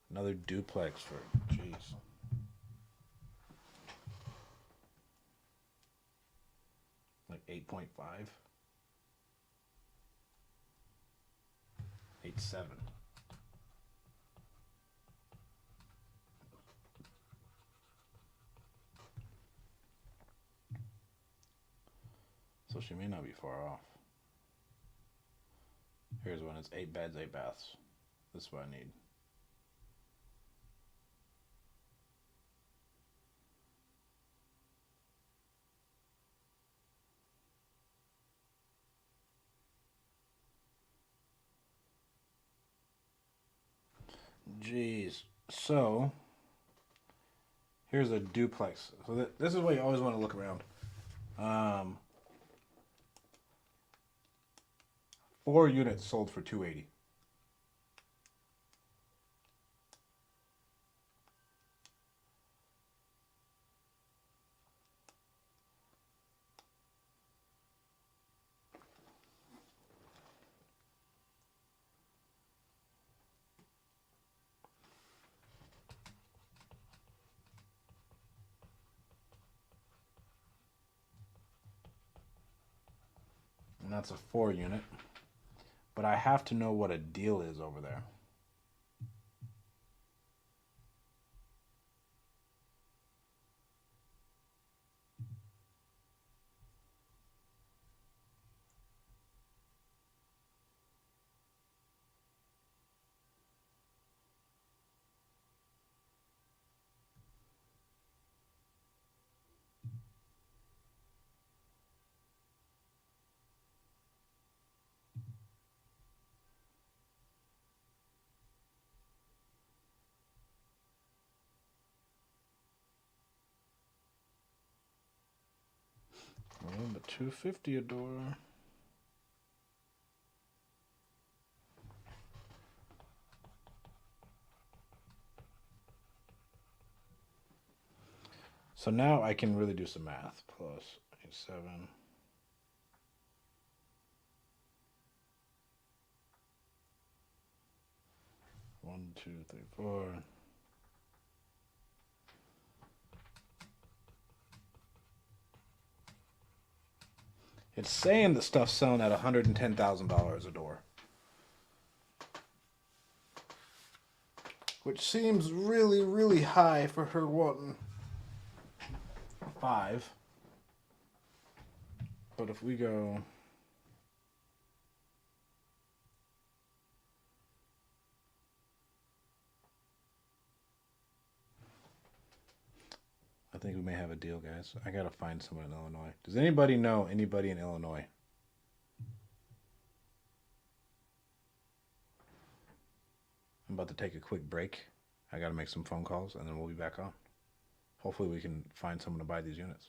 Another duplex for jeez. Like 8.5. 8.7. So she may not be far off. Here's one. It's 8 beds, 8 baths. This is what I need. Jeez. So here's a duplex. So this is what you always want to look around. 4 units sold for 280. And that's a 4 unit. But I have to know what a deal is over there. Well, but 250 a door. So now I can really do some math. Plus 7. 1, 2, 3, 4. It's saying the stuff's selling at $110,000 a door, which seems really, really high for her wanting 5. But if we go, I think we may have a deal, guys. I gotta find someone in Illinois. Does anybody know anybody in Illinois? I'm about to take a quick break. I gotta make some phone calls and then we'll be back on. Hopefully we can find someone to buy these units.